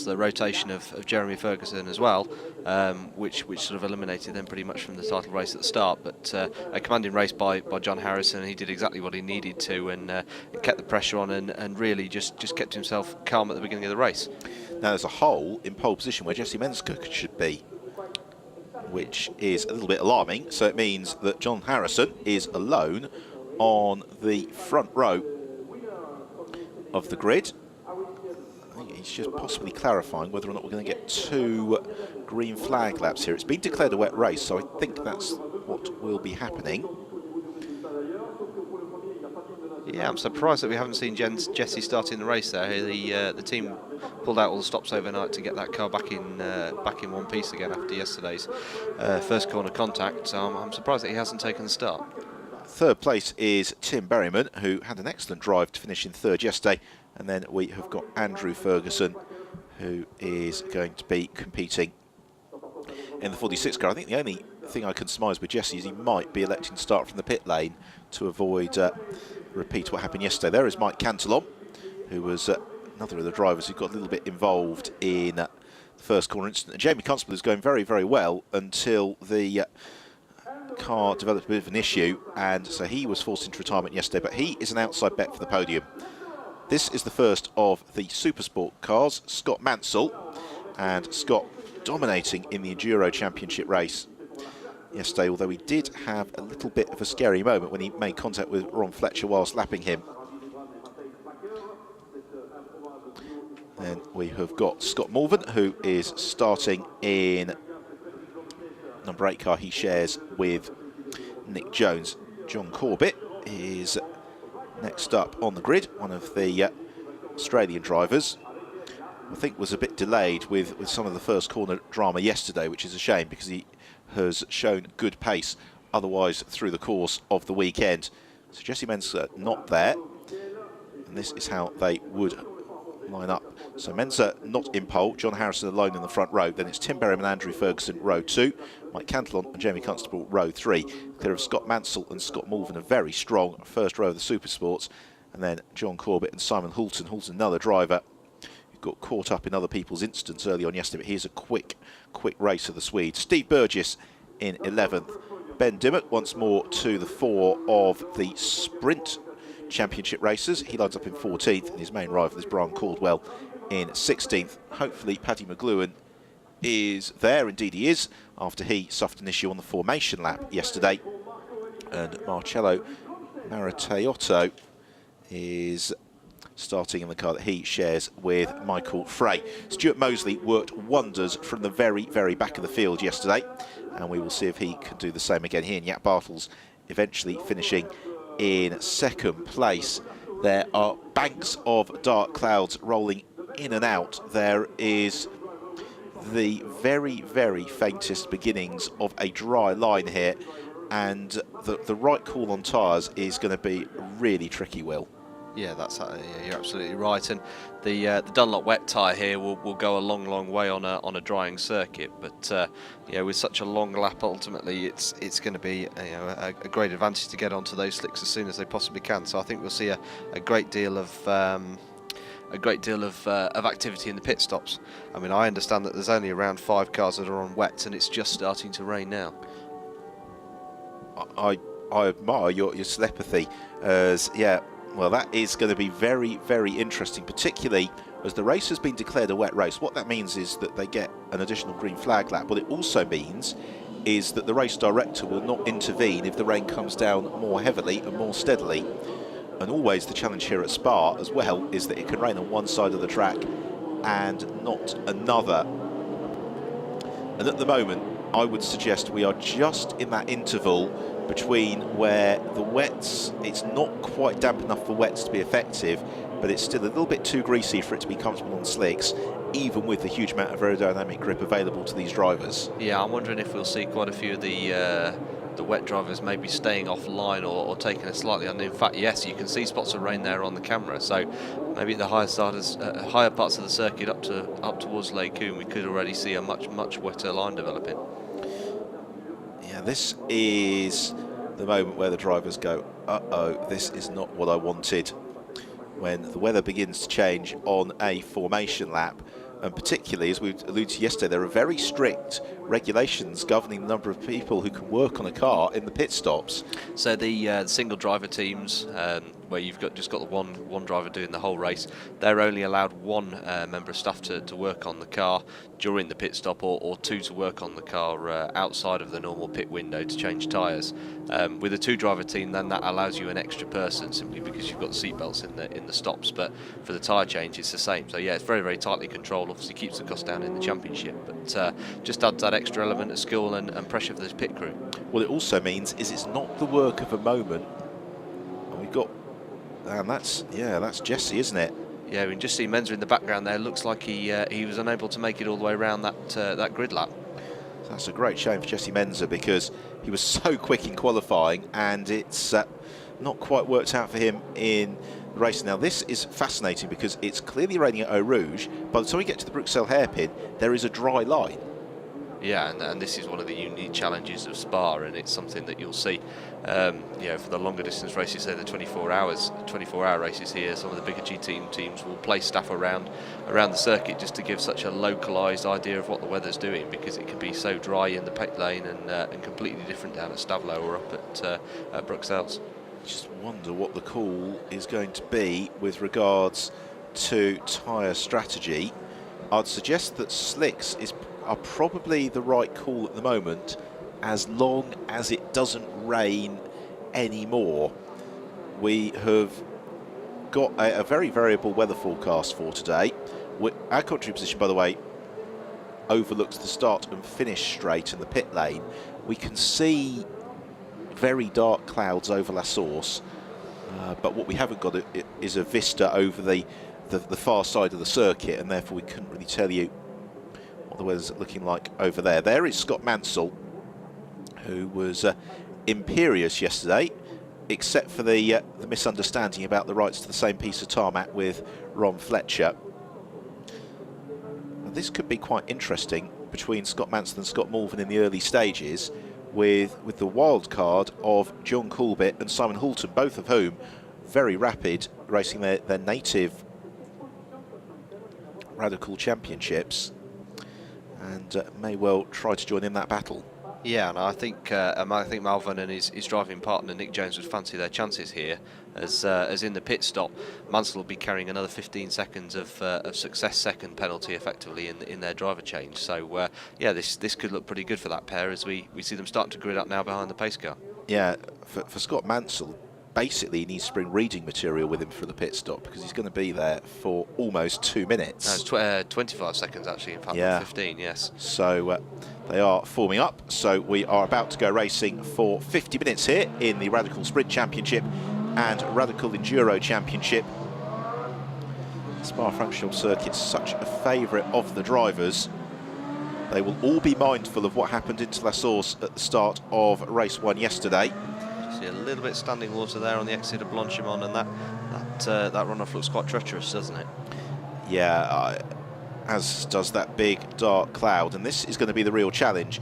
the rotation of Jeremy Ferguson as well, which sort of eliminated them pretty much from the title race at the start. But a commanding race by John Harrison. He did exactly what he needed to, and kept the pressure on, and really just kept himself calm at the beginning of the race. Now there's a hole in pole position where Jesse Menske should be, which is a little bit alarming. So it means that John Harrison is alone on the front row of the grid. I think he's just possibly clarifying whether or not we're going to get 2 green flag laps here. It's been declared a wet race, so I think that's what will be happening. Yeah, I'm surprised that we haven't seen Jesse starting the race there. The team pulled out all the stops overnight to get that car back in one piece again after yesterday's first corner contact. So I'm surprised that he hasn't taken the start. Third place is Tim Berryman, who had an excellent drive to finish in third yesterday. And then we have got Andrew Ferguson, who is going to be competing in the 46 car. I think the only thing I can surmise with Jesse is he might be electing to start from the pit lane to avoid repeat what happened yesterday. There is Mike Cantillon, who was another of the drivers who got a little bit involved in the first corner incident. And Jamie Constable is going very, very well until the car developed a bit of an issue, and so he was forced into retirement yesterday, but he is an outside bet for the podium. This is the first of the Supersport cars, Scott Mansell, and Scott dominating in the Enduro Championship race yesterday, although he did have a little bit of a scary moment when he made contact with Ron Fletcher whilst lapping him. Then we have got Scott Malvern, who is starting in number 8 car he shares with Nick Jones. John Corbett is next up on the grid, one of the Australian drivers. I think was a bit delayed with some of the first corner drama yesterday, which is a shame because he has shown good pace otherwise through the course of the weekend. So Jesse Menzer not there, and this is how they would line up. So Menzer not in pole, John Harrison alone in the front row. Then it's Tim Berryman, Andrew Ferguson, row 2, Mike Cantillon and Jamie Constable, row 3. Clear of Scott Mansell and Scott Malvern, a very strong first row of the Supersports. And then John Corbett and Simon Hulton. Hulton, another driver who got caught up in other people's incidents early on yesterday, but here's a quick race of the Swedes. Steve Burgess in 11th. Ben Dimmock once more to the fore of the sprint championship races. He lines up in 14th, and his main rival is Brian Caldwell in 16th. Hopefully Paddy McLuhan is there. Indeed he is, after he suffered an issue on the formation lap yesterday. And Marcello Marataiotto is starting in the car that he shares with Michael Frey. Stuart Mosley worked wonders from the very, very back of the field yesterday, and we will see if he can do the same again here. And Jack Bartels eventually finishing in second place. There are banks of dark clouds rolling in and out. There is the very, very faintest beginnings of a dry line here, and the right call on tyres is going to be really tricky, Will. Yeah, you're absolutely right. And the Dunlop wet tyre here will go a long way on a drying circuit. But with such a long lap, ultimately it's going to be a great advantage to get onto those slicks as soon as they possibly can. So I think we'll see a great deal of activity in the pit stops. I mean, I understand that there's only around 5 cars that are on wets, and it's just starting to rain now. I admire your telepathy, as well, that is going to be very, very interesting, particularly as the race has been declared a wet race. What that means is that they get an additional green flag lap. What it also means is that the race director will not intervene if the rain comes down more heavily and more steadily. And always the challenge here at Spa as well is that it can rain on one side of the track and not another. And at the moment, I would suggest we are just in that interval between where the wets, it's not quite damp enough for wets to be effective, but it's still a little bit too greasy for it to be comfortable on slicks, even with the huge amount of aerodynamic grip available to these drivers. Yeah, I'm wondering if we'll see quite a few of the wet drivers maybe staying offline or taking it slightly. And in fact, yes, you can see spots of rain there on the camera. So maybe the higher parts of the circuit up towards Lake Coombe, we could already see a much wetter line developing. Yeah, this is the moment where the drivers go, uh-oh, this is not what I wanted. When the weather begins to change on a formation lap, And particularly, as we alluded to yesterday, there are very strict regulations governing the number of people who can work on a car in the pit stops. So the single driver teams, where you've just got the one driver doing the whole race, they're only allowed one member of staff to work on the car during the pit stop, or two to work on the car outside of the normal pit window to change tyres. With a 2-driver team, then that allows you an extra person simply because you've got the seatbelts in the stops. But for the tyre change, it's the same. So yeah, it's very, very tightly controlled. Obviously, keeps the cost down in the championship, but just adds that extra element of skill and pressure for this pit crew. What it also means is it's not the work of a moment. And we've got, and that's Jesse, isn't it? Yeah, we can just see Menzer in the background there. Looks like he was unable to make it all the way around that grid lap. That's a great shame for Jesse Menzer, because he was so quick in qualifying, and it's not quite worked out for him in the race. Now, this is fascinating because it's clearly raining at Eau Rouge. By the time we get to the Bruxelles hairpin, there is a dry line. Yeah, and this is one of the unique challenges of Spa, and it's something that you'll see, for the longer distance races, the 24-hour races here. Some of the bigger teams will place staff around the circuit just to give such a localised idea of what the weather's doing, because it can be so dry in the pit lane and completely different down at Stavelot or up at Bruxelles. Just wonder what the call is going to be with regards to tyre strategy. I'd suggest that slicks are probably the right call at the moment, as long as it doesn't rain anymore. We have got a very variable weather forecast for today. Our country position, by the way, overlooks the start and finish straight in the pit lane. We can see very dark clouds over La Source, but what we haven't got is a vista over the far side of the circuit, and therefore we couldn't really tell you what the weather's looking like over there. There is Scott Mansell, who was imperious yesterday, except for the misunderstanding about the rights to the same piece of tarmac with Ron Fletcher. Now, this could be quite interesting between Scott Mansell and Scott Malvern in the early stages, with the wild card of John Corbett and Simon Hulton, both of whom very rapid, racing their native Radical Championships, and may well try to join in that battle. Yeah, and I think Malvern and his driving partner Nick Jones would fancy their chances here, as in the pit stop, Mansell will be carrying another 15 seconds of success second penalty effectively in their driver change. So yeah, this could look pretty good for that pair, as we see them starting to grid up now behind the pace car. Yeah, for Scott Mansell, basically he needs to bring reading material with him for the pit stop, because he's going to be there for almost 2 minutes. No, it's 25 seconds actually, in fact, not 15, yes. So they are forming up, so we are about to go racing for 50 minutes here in the Radical Sprint Championship and Radical Enduro Championship. Spa-Francorchamps circuit, such a favourite of the drivers. They will all be mindful of what happened into La Source at the start of race 1 yesterday. See a little bit standing water there on the exit of Blanchimont, and that runoff looks quite treacherous, doesn't it? Yeah, as does that big dark cloud, and this is going to be the real challenge.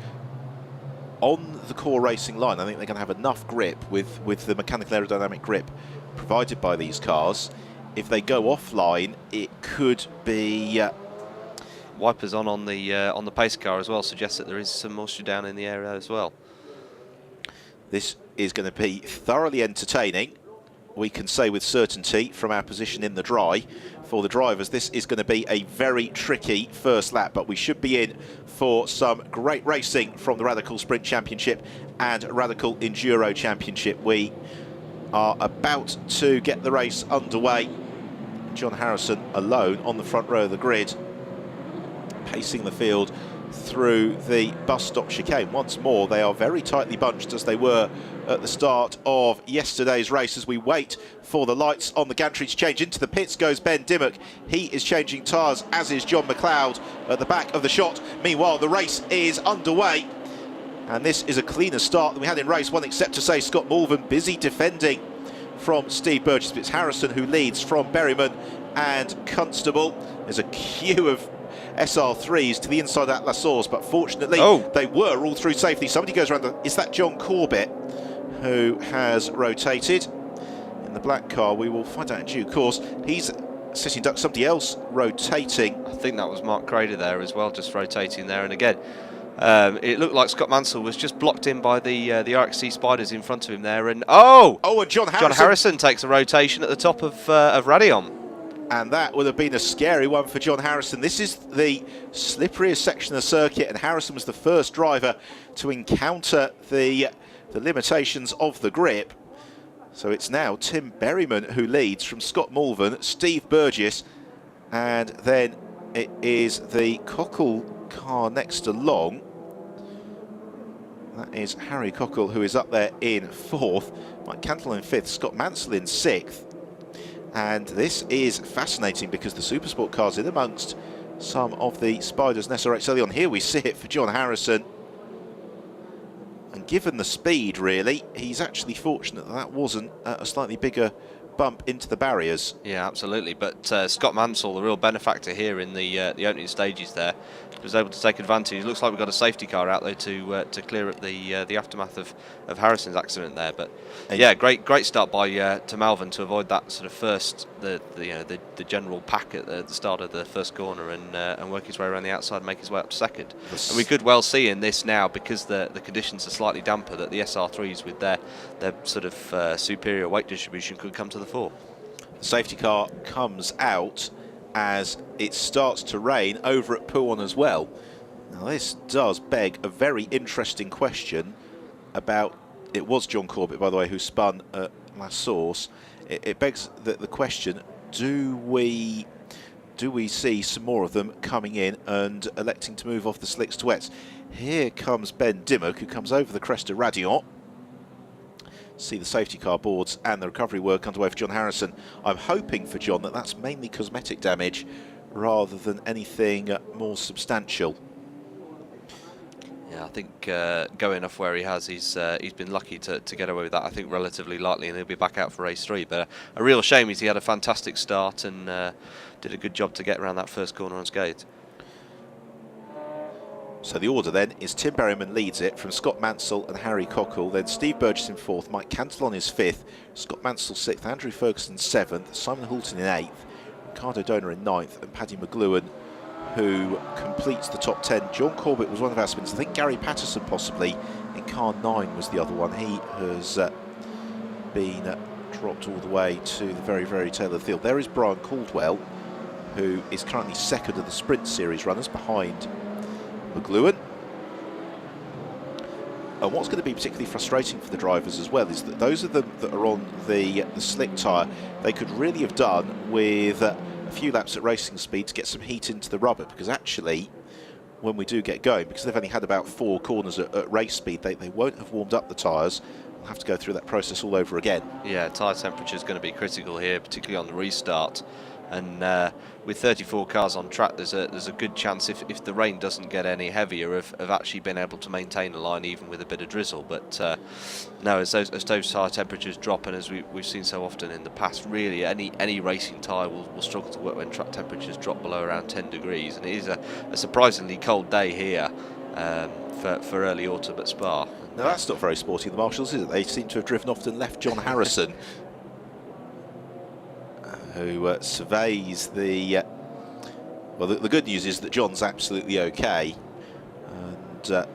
On the core racing line, I think they're going to have enough grip with the mechanical aerodynamic grip provided by these cars. If they go offline, it could be... Wipers on the pace car as well suggests that there is some moisture down in the area as well. This is going to be thoroughly entertaining, we can say with certainty, from our position in the dry. For the drivers, this is going to be a very tricky first lap, but we should be in for some great racing from the Radical Sprint Championship and Radical Enduro Championship. We are about to get the race underway. John Harrison alone on the front row of the grid, pacing the field through the bus stop chicane. Once more, they are very tightly bunched, as they were at the start of yesterday's race. As we wait for the lights on the gantry to change, into the pits goes Ben Dimmock. He is changing tyres, as is John McLeod at the back of the shot. Meanwhile, the race is underway, and this is a cleaner start than we had in race 1, except to say Scott Malvern busy defending from Steve Burgess. It's Harrison who leads from Berryman and Constable. There's a queue of SR3s to the inside at La Source, but fortunately they were all through safely. Somebody goes around is that John Corbett, who has rotated in the black car? We will find out in due course. He's sitting duck, somebody else rotating. I think that was Mark Crader there as well, just rotating there. And again, it looked like Scott Mansell was just blocked in by the RXC Spiders in front of him there. And and John Harrison takes a rotation at the top of Radion. And that would have been a scary one for John Harrison. This is the slipperiest section of the circuit, and Harrison was the first driver to encounter the limitations of the grip. So it's now Tim Berryman who leads from Scott Malvern, Steve Burgess, and then it is the Cockle car next along. That is Harry Cockle, who is up there in 4th, Mike Cantle in 5th, Scott Mansell in 6th. And this is fascinating because the Supersport car's in amongst some of the Spiders and SRX early on. Here we see it for John Harrison. And given the speed, really, he's actually fortunate that that wasn't a slightly bigger bump into the barriers. Yeah, absolutely. But Scott Mansell, the real benefactor here in the opening stages there, was able to take advantage. It looks like we've got a safety car out there to clear up the aftermath of Harrison's accident there. But yeah, great start by to Malvern to avoid that sort of first the general pack at the start of the first corner and work his way around the outside and make his way up to second. And we could well see in this now, because the conditions are slightly damper, that the SR3s with their sort of superior weight distribution could come to the fore. The safety car comes out as it starts to rain over at Pouan as well. Now this does beg a very interesting question about, it was John Corbett, by the way, who spun at La Source. It begs the question, do we see some more of them coming in and electing to move off the slicks to wets? Here comes Ben Dimmock, who comes over the crest of Radion. See the safety car boards and the recovery work underway for John Harrison. I'm hoping for John that that's mainly cosmetic damage rather than anything more substantial. Yeah, I think going off where he has, he's been lucky to get away with that, I think, relatively lightly, and he'll be back out for race 3. But a real shame is he had a fantastic start and did a good job to get around that first corner unscathed. So the order then is Tim Berryman leads it from Scott Mansell and Harry Cockle, then Steve Burgess in 4th, Mike Cantle on his 5th, Scott Mansell 6th, Andrew Ferguson 7th, Simon Hulton in 8th, Ricardo Donor in 9th, and Paddy McLuhan, who completes the top 10. John Corbett was one of our spinners. I think Gary Patterson possibly in car 9 was the other one. He has been dropped all the way to the very, very tail of the field. There is Brian Caldwell, who is currently 2nd of the Sprint Series runners behind McLuhan. And what's going to be particularly frustrating for the drivers as well is that those of them that are on the slick tyre, they could really have done with a few laps at racing speed to get some heat into the rubber, because actually when we do get going, because they've only had about 4 corners at race speed, they won't have warmed up the tyres. We'll have to go through that process all over again. Yeah, tyre temperature is going to be critical here, particularly on the restart. And with 34 cars on track, there's a good chance, if the rain doesn't get any heavier, of actually being able to maintain the line even with a bit of drizzle. But no, as those tyre temperatures drop, and as we've seen so often in the past, really any racing tyre will struggle to work when track temperatures drop below around 10 degrees. And it is a surprisingly cold day here for early autumn at Spa. Now that's not very sporty, the Marshals, is it? They seem to have driven off and left John Harrison who surveys the... well, the good news is that John's absolutely okay, and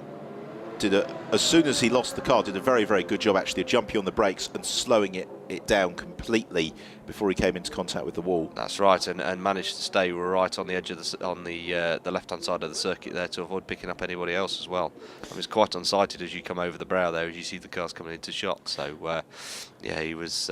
as soon as he lost the car, did a very, very good job actually of jumping on the brakes and slowing it down completely before he came into contact with the wall. That's right, and managed to stay right on the edge of the left-hand side of the circuit there to avoid picking up anybody else as well. I mean, it's quite unsighted as you come over the brow there, as you see the cars coming into shot. So yeah, he was...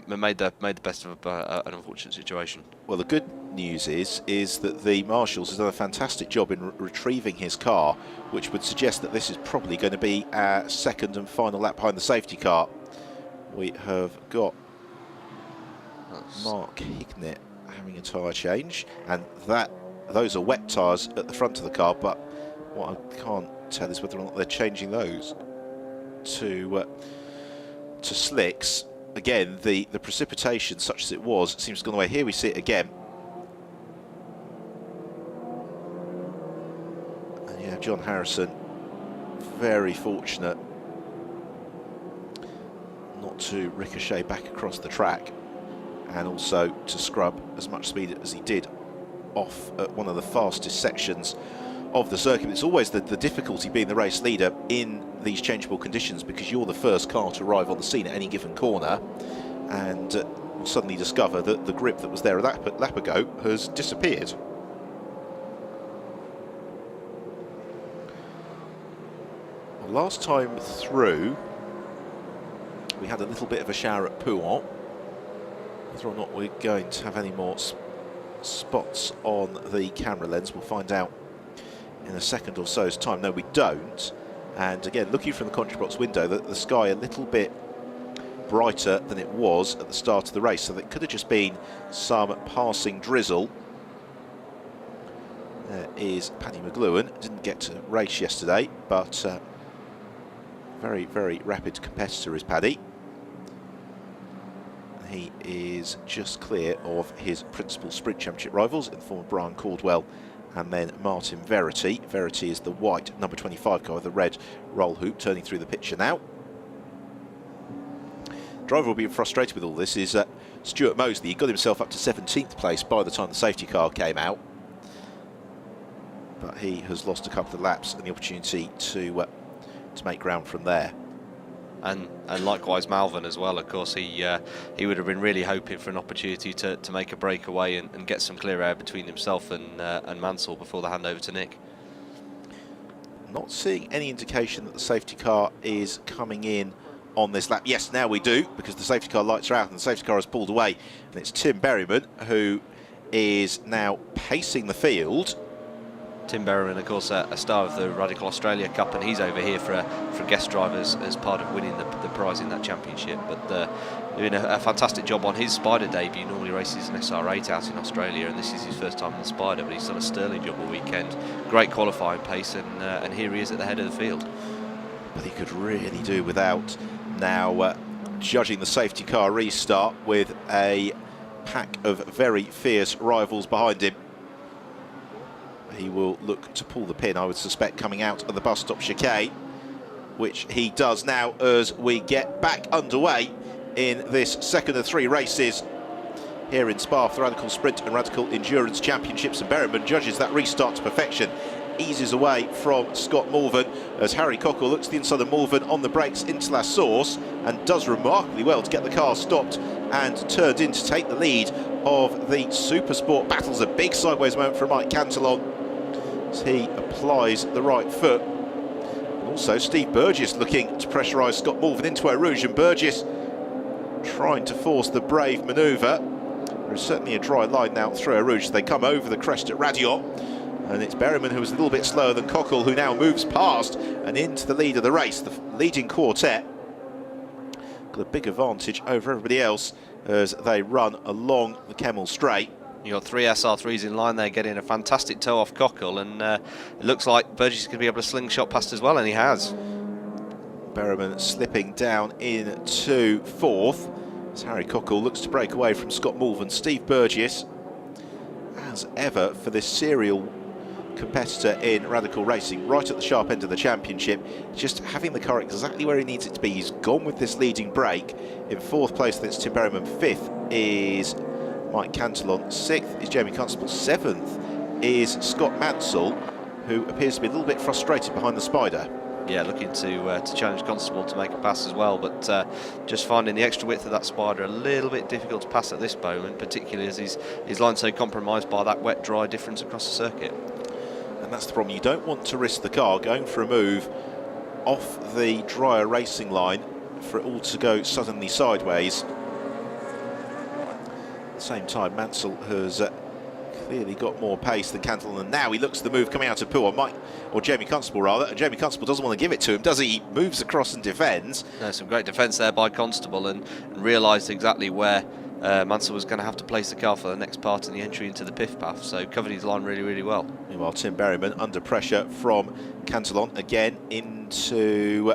made the best of an unfortunate situation. Well, the good news is that the Marshals has done a fantastic job in retrieving his car, which would suggest that this is probably going to be our second and final lap behind the safety car. We have got Mark Hignett having a tyre change, and those are wet tyres at the front of the car, but what I can't tell is whether or not they're changing those to slicks. Again, the precipitation, such as it was, seems to have gone away. Here we see it again. And yeah, John Harrison, very fortunate not to ricochet back across the track. and also to scrub as much speed as he did off at one of the fastest sections of the circuit. It's always the difficulty being the race leader in these changeable conditions, because you're the first car to arrive on the scene at any given corner, and we'll suddenly discover that the grip that was there a lap ago has disappeared. Last time through, we had a little bit of a shower at Pouhon. Whether or not we're going to have any more spots on the camera lens, we'll find out in a second or so's time. No, we don't. And again, looking from the commentary box window, the sky a little bit brighter than it was at the start of the race, so that could have just been some passing drizzle. There is Paddy McLuhan. Didn't get to race yesterday, but very, very rapid competitor is Paddy. He is just clear of his principal sprint championship rivals in the form of Brian Caldwell and then Martin Verity. Verity is the white number 25 car with the red roll hoop, turning through the picture now. Driver will be frustrated with all this is Stuart Mosley. He got himself up to 17th place by the time the safety car came out, but he has lost a couple of laps and the opportunity to make ground from there. And likewise Malvern as well. Of course, he would have been really hoping for an opportunity to make a breakaway and get some clear air between himself and Mansell before the handover to Nick. Not seeing any indication that the safety car is coming in on this lap. Yes, now we do, because the safety car lights are out and the safety car has pulled away, and it's Tim Berryman who is now pacing the field. Tim Berryman, of course, a star of the Radical Australia Cup, and he's over here for guest drivers as part of winning the prize in that championship. But doing a fantastic job on his Spider debut. Normally races an SR8 out in Australia, and this is his first time in the Spider, but he's done a sterling job all weekend. Great qualifying pace, and here he is at the head of the field. But he could really do without now judging the safety car restart with a pack of very fierce rivals behind him. He will look to pull the pin, I would suspect, coming out of the bus stop chicane, which he does now as we get back underway in this second of three races here in Spa for the Radical Sprint and Radical Endurance Championships. And Berryman judges that restart to perfection, eases away from Scott Malvern as Harry Cockle looks to the inside of Malvern on the brakes into La Source and does remarkably well to get the car stopped and turned in to take the lead of the Super Sport battles. A big sideways moment from Mike Cantillon as he applies the right foot. And also Steve Burgess looking to pressurise Scott Malvern into Eau Rouge, and Burgess trying to force the brave manoeuvre. There's certainly a dry line now through Eau Rouge. They come over the crest at Radiot, and it's Berryman who was a little bit slower than Cockle, who now moves past and into the lead of the race. The leading quartet got a big advantage over everybody else as they run along the Kemmel Straight. You've got three SR3s in line there, getting a fantastic toe off Cockle, and it looks like Burgess is going to be able to slingshot past as well, and he has. Berryman slipping down into fourth as Harry Cockle looks to break away from Scott Malvern. Steve Burgess, as ever for this serial competitor in Radical Racing, right at the sharp end of the championship, just having the car exactly where he needs it to be. He's gone with this leading break. In fourth place, that's Tim Berryman. Fifth is Mike Cantillon. Sixth is Jamie Constable. Seventh is Scott Mansell, who appears to be a little bit frustrated behind the Spider. Yeah, looking to challenge Constable to make a pass as well, but just finding the extra width of that Spider a little bit difficult to pass at this moment, particularly as his line's so compromised by that wet-dry difference across the circuit. And that's the problem. You don't want to risk the car going for a move off the drier racing line for it all to go suddenly sideways. At the same time, Mansell has clearly got more pace than Cantillon, and now he looks at the move coming out of Pouhon, or Jamie Constable rather, and Jamie Constable doesn't want to give it to him, does he? He moves across and defends. No, some great defence there by Constable, and realised exactly where Mansell was going to have to place the car for the next part in the entry into the PIF path, so covered his line really, really well. Meanwhile, Tim Berryman under pressure from Cantillon again into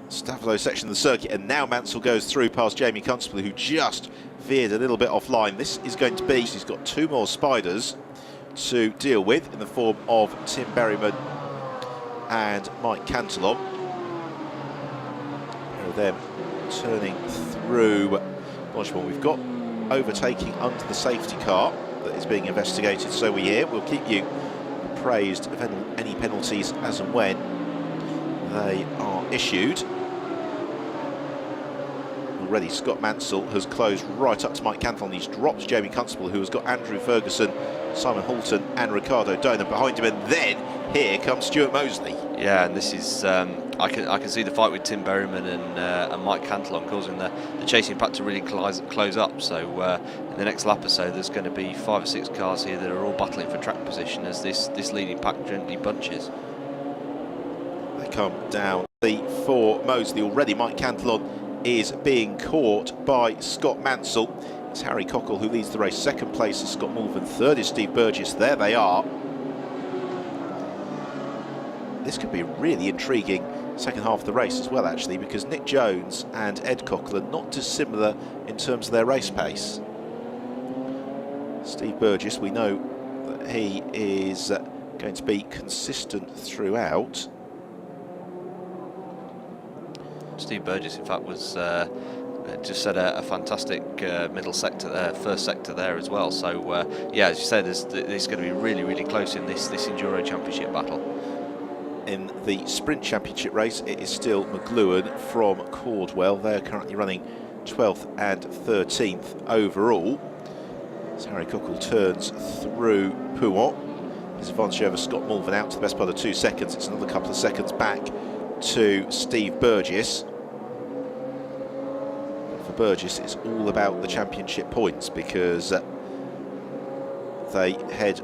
Staffelo section of the circuit, and now Mansell goes through past Jamie Constable, who just veered a little bit offline. This is going to be, he's got two more Spiders to deal with in the form of Tim Berryman and Mike Cantillon. Them turning through Lodgement. We've got overtaking under the safety car that is being investigated, so we hear. We'll keep you appraised of any penalties as and when they are issued. Already Scott Mansell has closed right up to Mike Cantillon. He's dropped Jamie Constable, who has got Andrew Ferguson, Simon Halton and Ricardo Dona behind him, and then here comes Stuart Mosley. Yeah, and this is I can see the fight with Tim Berryman and Mike Cantillon causing the chasing pack to really close up. So in the next lap or so, there's going to be 5 or 6 cars here that are all battling for track position as this leading pack gently bunches. They come down for Mosley already. Mike Cantillon is being caught by Scott Mansell. It's Harry Cockle who leads the race. Second place is Scott Mulvin. Third is Steve Burgess. There they are. This could be a really intriguing second half of the race as well, actually, because Nick Jones and Ed Cockle are not dissimilar in terms of their race pace. Steve Burgess, we know that he is going to be consistent throughout. Steve Burgess, in fact, was just set a fantastic middle sector there, first sector there as well. So yeah, as you said, this is going to be really close in this Enduro Championship battle. In the Sprint Championship race, it is still McLuhan from Cordwell. They're currently running 12th and 13th overall. As Harry Cockle turns through Pouant, his advantage over Scott Mulvin out to the best part of 2 seconds. It's another couple of seconds back to Steve Burgess. For Burgess, it's all about the championship points because they head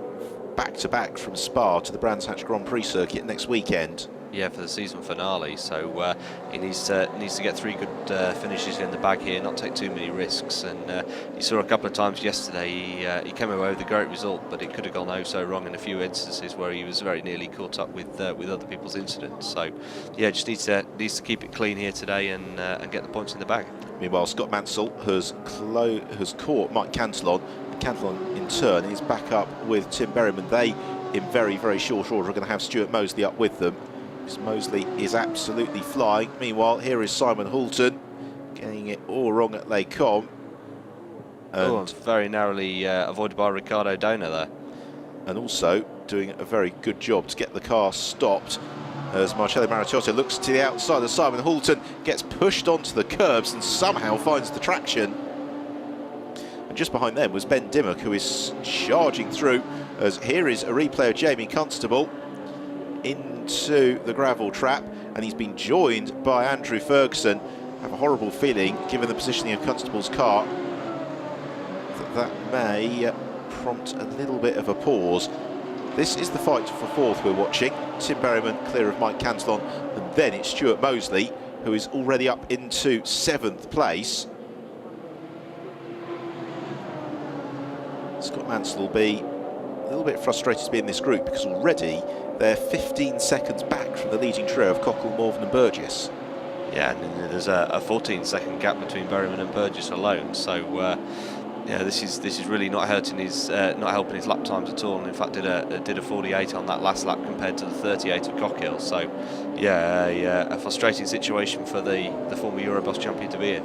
back-to-back from Spa to the Brands Hatch Grand Prix circuit next weekend. Yeah, for the season finale. So he needs to get 3 good finishes in the bag here, not take too many risks. And you saw a couple of times yesterday he came away with a great result, but it could have gone oh so wrong in a few instances where he was very nearly caught up with other people's incidents. So yeah, just needs to keep it clean here today and get the points in the bag. Meanwhile, Scott Mansell has caught Mike Cantillon. Cantillon in turn is back up with Tim Berryman. They, in very short order, are going to have Stuart Mosley up with them. Because Mosley is absolutely flying. Meanwhile, here is Simon Halton getting it all wrong at Les Combes. And very narrowly avoided by Ricardo Dona there. And also doing a very good job to get the car stopped as Marcello Maritotto looks to the outside of Simon Halton, gets pushed onto the curbs and somehow finds the traction. And just behind them was Ben Dimmock, who is charging through, as here is a replay of Jamie Constable into the gravel trap, and he's been joined by Andrew Ferguson. I have a horrible feeling, given the positioning of Constable's car, that may prompt a little bit of a pause. This is the fight for 4th we're watching. Tim Berryman clear of Mike Cantillon, and then it's Stuart Mosley, who is already up into 7th place. Scott Mansell will be a little bit frustrated to be in this group because already they're 15 seconds back from the leading trio of Cockle, Morvan and Burgess. Yeah, and there's a 14-second gap between Berryman and Burgess alone. So yeah, this is really not helping his lap times at all. And in fact, did a 48 on that last lap compared to the 38 of Cockhill. So yeah, a frustrating situation for the former Eurobus champion to be in.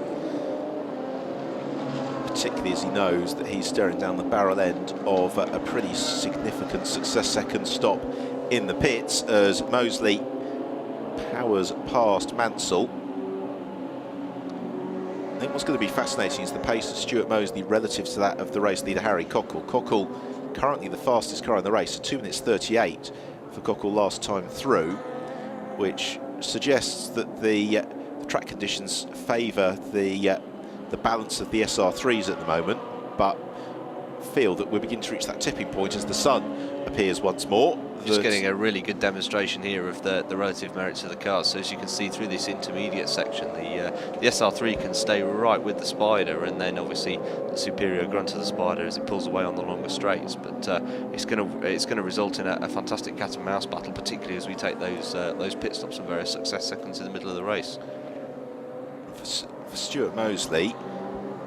Particularly as he knows that he's staring down the barrel end of a pretty significant second stop in the pits as Mosley powers past Mansell. I think what's going to be fascinating is the pace of Stuart Mosley relative to that of the race leader Harry Cockle. Cockle currently the fastest car in the race, 2 minutes 38 for Cockle last time through, which suggests that the track conditions favour the balance of the SR3s at the moment, but feel that we're beginning to reach that tipping point as the sun appears once more. Just getting a really good demonstration here of the relative merits of the cars. So as you can see through this intermediate section, the SR3 can stay right with the Spider, and then obviously the superior grunt of the Spider as it pulls away on the longer straights. But it's going to result in a fantastic cat and mouse battle, particularly as we take those pit stops and various success seconds in the middle of the race. For Stuart Mosley,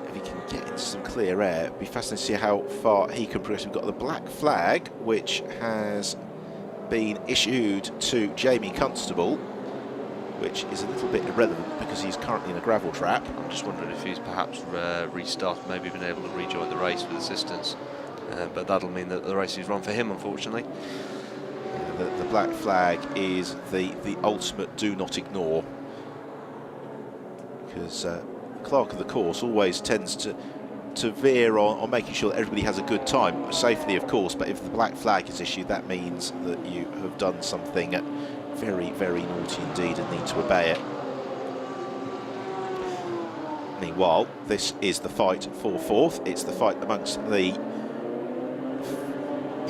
if he can get into some clear air, it'd be fascinating to see how far he can progress. We've got the black flag, which has been issued to Jamie Constable. which is a little bit irrelevant because he's currently in a gravel trap. I'm just wondering if he's perhaps restarted, maybe been able to rejoin the race with assistance. But that'll mean that the race is run for him, unfortunately. Yeah, the black flag is the ultimate do not ignore, because the clerk of the course always tends to veer on making sure that everybody has a good time, safely of course, but if the black flag is issued, that means that you have done something very, very naughty indeed and need to obey it. Meanwhile, this is the fight for fourth. It's the fight amongst the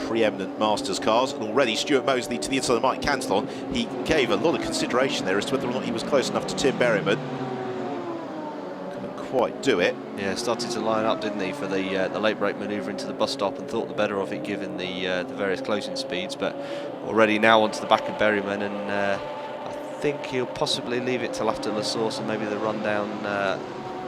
preeminent Masters cars, and already Stuart Mosley to the inside of Mike Cantillon. He gave a lot of consideration there as to whether or not he was close enough to Tim Berryman. Couldn't quite do it. Yeah, started to line up, didn't he, for the late break manoeuvre into the bus stop, and thought the better of it given the various closing speeds, but already now onto the back of Berryman, and I think he'll possibly leave it till after La Source and maybe the run down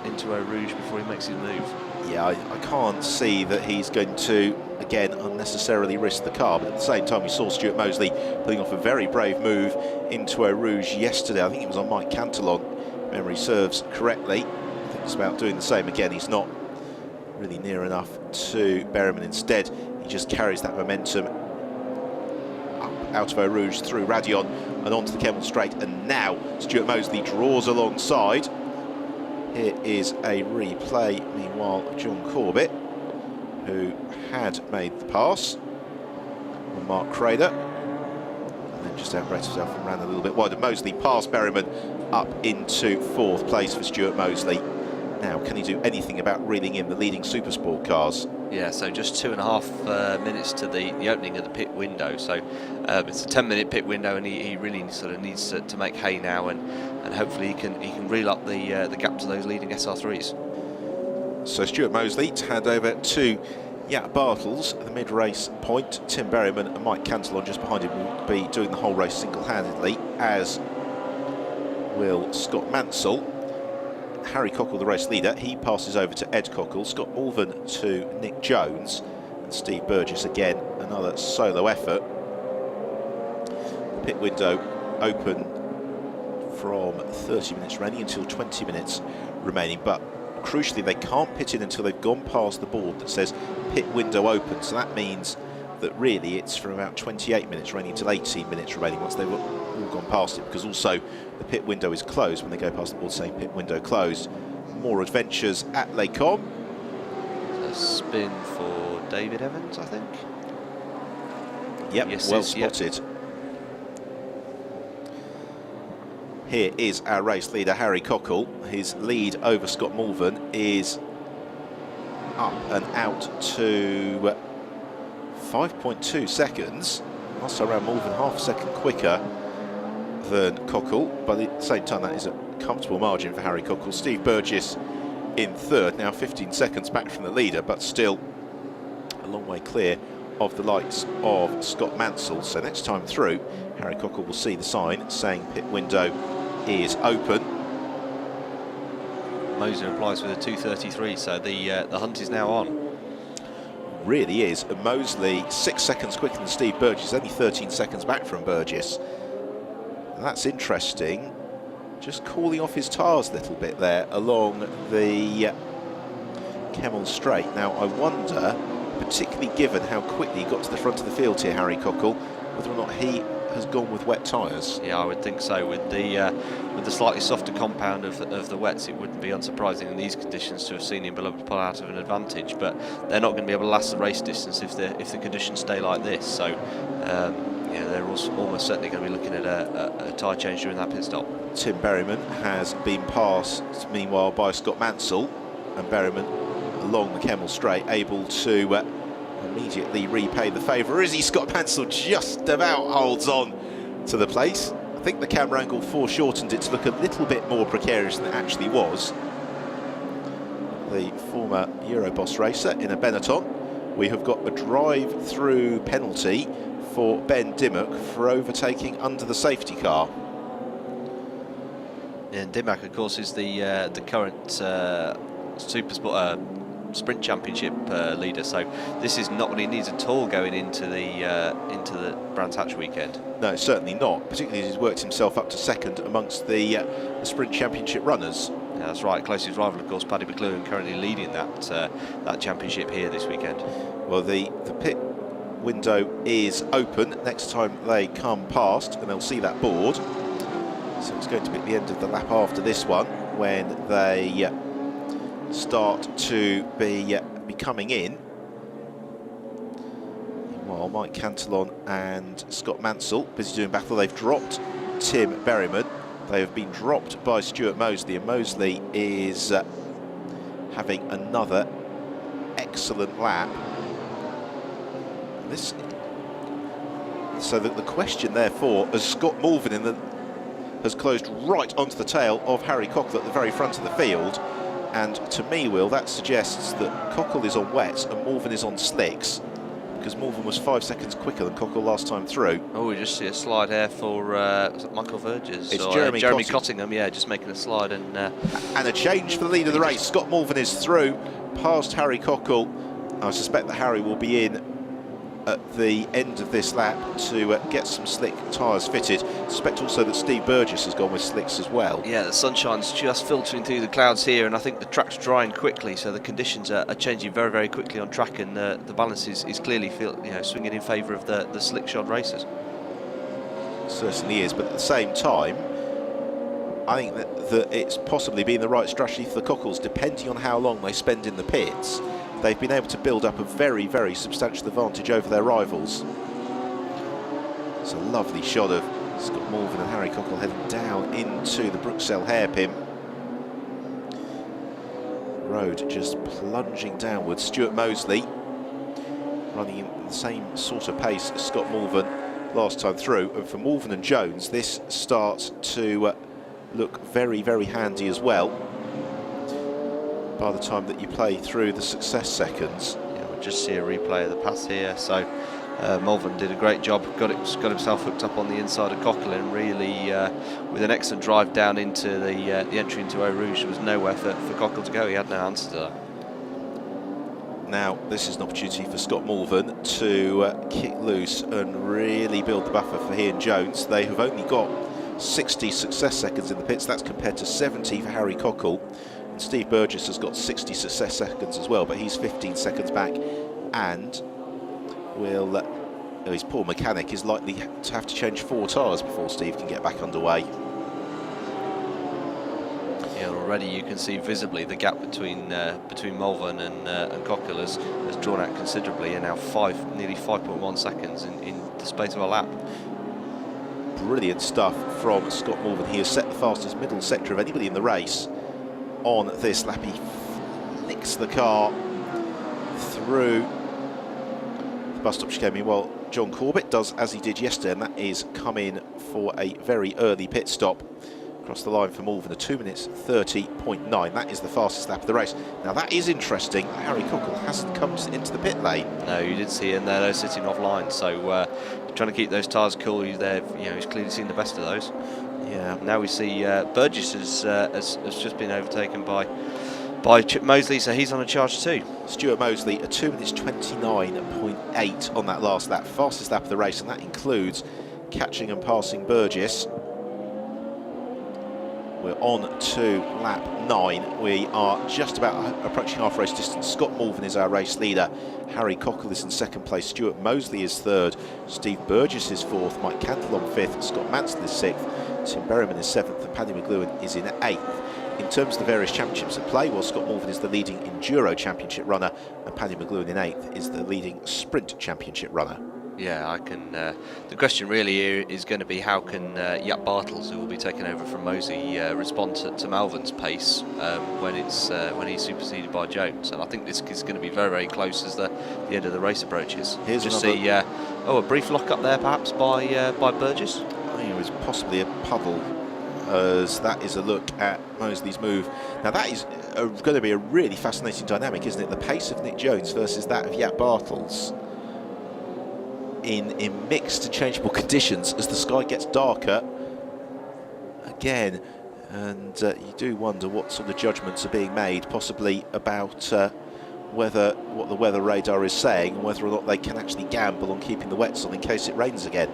into Eau Rouge before he makes his move. Yeah, I can't see that he's going to, again, unnecessarily risk the car, but at the same time we saw Stuart Mosley pulling off a very brave move into Eau Rouge yesterday. I think it was on Mike Cantillon, if memory serves correctly. I think it's about doing the same again. He's not really near enough to Berryman. Instead, he just carries that momentum up out of Eau Rouge through Radion and onto the Kemmel Straight, and now Stuart Mosley draws alongside. Here is a replay, meanwhile, of John Corbett, who had made the pass on Mark Crader, and then just outbraced himself and ran a little bit wider. Mosley past Berryman up into fourth place for Stuart Mosley. Now, can he do anything about reeling in the leading Supersport cars? Yeah, so just 2.5 minutes to the opening of the pit window. So it's a 10-minute pit window, and he really sort of needs to make hay now, and hopefully he can reel up the gap to those leading SR3s. So Stuart Mosley to hand over to Jaap Bartels at the mid-race point. Tim Berryman and Mike Cantillon just behind him will be doing the whole race single-handedly, as will Scott Mansell. Harry Cockle, the race leader, he passes over to Ed Cockle. Scott Malvern to Nick Jones, and Steve Burgess again, another solo effort. The pit window open from 30 minutes remaining until 20 minutes remaining, but crucially they can't pit in until they've gone past the board that says pit window open, so that means that really it's from about 28 minutes remaining until 18 minutes remaining once they've all gone past it, because also the pit window is closed when they go past the board saying pit window closed. More adventures at Les Combes. A spin for David Evans, I think. Yep, yes, well spotted. Yep. Here is our race leader, Harry Cockle. His lead over Scott Malvern is up and out to 5.2 seconds. Last time around, Malvern half a second quicker than Cockle, but at the same time that is a comfortable margin for Harry Cockle. Steve Burgess in third, now 15 seconds back from the leader, but still a long way clear of the likes of Scott Mansell. So next time through, Harry Cockle will see the sign saying pit window is open. Moser applies with a 2:33, so the hunt is now on. Really is. And Mosley 6 seconds quicker than Steve Burgess, only 13 seconds back from Burgess. And that's interesting. Just calling off his tyres a little bit there along the Kemmel Straight. Now I wonder, particularly given how quickly he got to the front of the field here, Harry Cockle, whether or not he has gone with wet tyres. Yeah, I would think so. With the slightly softer compound of the wets, it wouldn't be unsurprising in these conditions to have seen him be able to pull out of an advantage. But they're not going to be able to last the race distance if the conditions stay like this. So yeah, they're also almost certainly going to be looking at a tyre change during that pit stop. Tim Berryman has been passed meanwhile by Scott Mansell, and Berryman along the Kemmel Straight able to immediately repay the favour. Is he? Scott Mansell just about holds on to the place. I think the camera angle foreshortened it to look a little bit more precarious than it actually was. The former Euroboss racer in a Benetton. We have got a drive-through penalty for Ben Dimmock for overtaking under the safety car. And Dimmock, of course, is the current Supersport sprint championship leader. So this is not what he needs at all going into the Brands Hatch weekend. No, certainly not, particularly as he's worked himself up to second amongst the sprint championship runners. Yeah, that's right. Closest rival, of course, Paddy McLuhan, currently leading that championship here this weekend. Well, the pit window is open next time they come past, and they'll see that board. So it's going to be at the end of the lap after this one when they start to be coming in. Meanwhile, Mike Cantillon and Scott Mansell busy doing battle. They've dropped Tim Berryman. They have been dropped by Stuart Mosley, and Mosley is having another excellent lap. So the question, therefore, as Scott Mulvin has closed right onto the tail of Harry Cockle at the very front of the field, and to me, Will, that suggests that Cockle is on wets and Mulvin is on slicks, because Mulvin was 5 seconds quicker than Cockle last time through. Oh, we just see a slide here for Michael Verges. It's or, Jeremy Cottingham, yeah, just making a slide. And a change for the lead of the race. Scott Mulvin is through past Harry Cockle. I suspect that Harry will be in at the end of this lap to get some slick tyres fitted. I suspect also that Steve Burgess has gone with slicks as well. Yeah, the sunshine's just filtering through the clouds here, and I think the track's drying quickly, so the conditions are changing very, very quickly on track, and the balance is clearly swinging in favour of the slick-shod racers. Certainly is, but at the same time, I think that it's possibly been the right strategy for the Cockles, depending on how long they spend in the pits. They've been able to build up a very, very substantial advantage over their rivals. It's a lovely shot of Scott Mulvin and Harry Cockle heading down into the Bruxelles hairpin. Road just plunging downwards. Stuart Mosley running in the same sort of pace as Scott Mulvin last time through. And for Mulvin and Jones, this starts to look very, very handy as well by the time that you play through the success seconds. Yeah, we'll just see a replay of the pass here. So Mulvin did a great job, got himself hooked up on the inside of Coquelin, and really with an excellent drive down into the entry into Eau Rouge. There was nowhere for Coquelin to go. He had no answer to that. Now this is an opportunity for Scott Mulvin to kick loose and really build the buffer for he and Jones. They have only got 60 success seconds in the pits. That's compared to 70 for Harry Cockle. And Steve Burgess has got 60 success seconds as well, but he's 15 seconds back, and his poor mechanic is likely to have to change 4 tyres before Steve can get back underway. Yeah, already you can see visibly the gap between Mulvin and Cockle has drawn out considerably, and now nearly 5.1 seconds in the space of a lap. Brilliant stuff from Scott Mulvin. He has set the fastest middle sector of anybody in the race on this lap. He flicks the car through the bus stop chicane. Meanwhile, John Corbett does as he did yesterday, and that is come in for a very early pit stop. Across the line for Mulvin, a 2 minutes 30.9. That is the fastest lap of the race. Now that is interesting. Harry Cockle hasn't come into the pit lane. No, you did see him there, sitting offline. So trying to keep those tyres cool. He's clearly seen the best of those. Yeah. Now we see Burgess has just been overtaken by Chip Mosley, so he's on a charge too. Stuart Mosley, a 2 minutes 29.8 on that last lap, fastest lap of the race, and that includes catching and passing Burgess. We're on to lap 9. We are just about approaching half race distance. Scott Mulvin is our race leader. Harry Cockle is in second place. Stuart Mosley is third. Steve Burgess is fourth. Mike Cantillon fifth. Scott Mansell is sixth. Tim Berryman is seventh. And Paddy McLuhan is in eighth. In terms of the various championships at play, while Scott Mulvin is the leading Enduro championship runner and Paddy McLuhan in eighth is the leading sprint championship runner. Yeah, the question really here is going to be how can Jaap Bartels, who will be taking over from Mosley, respond to Malvin's pace when he's superseded by Jones. And I think this is going to be very, very close as the end of the race approaches. Here's just see a brief lock up there perhaps by Burgess. I think it was possibly a puddle, as that is a look at Mosley's move. Now that is going to be a really fascinating dynamic, isn't it? The pace of Nick Jones versus that of Jaap Bartels in mixed and changeable conditions as the sky gets darker again, and you do wonder what sort of judgments are being made, possibly about what the weather radar is saying and whether or not they can actually gamble on keeping the wets on in case it rains again.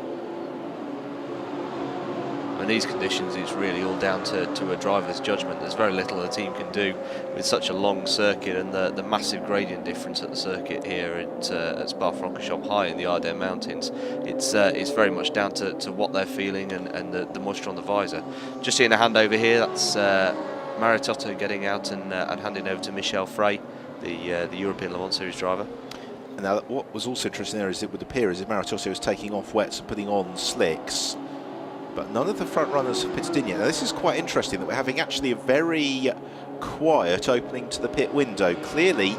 In these conditions, it's really all down to a driver's judgment. There's very little the team can do with such a long circuit and the massive gradient difference at the circuit here at Spa-Francorchamps high in the Ardennes Mountains. It's very much down to what they're feeling and the moisture on the visor. Just seeing a handover here, that's Maritotto getting out and handing over to Michel Frey, the European Le Mans Series driver. Now, what was also interesting there is it would appear as if Maritotto was taking off wets and putting on slicks, but none of the front runners have pitted in yet. Now, this is quite interesting that we're having actually a very quiet opening to the pit window. Clearly,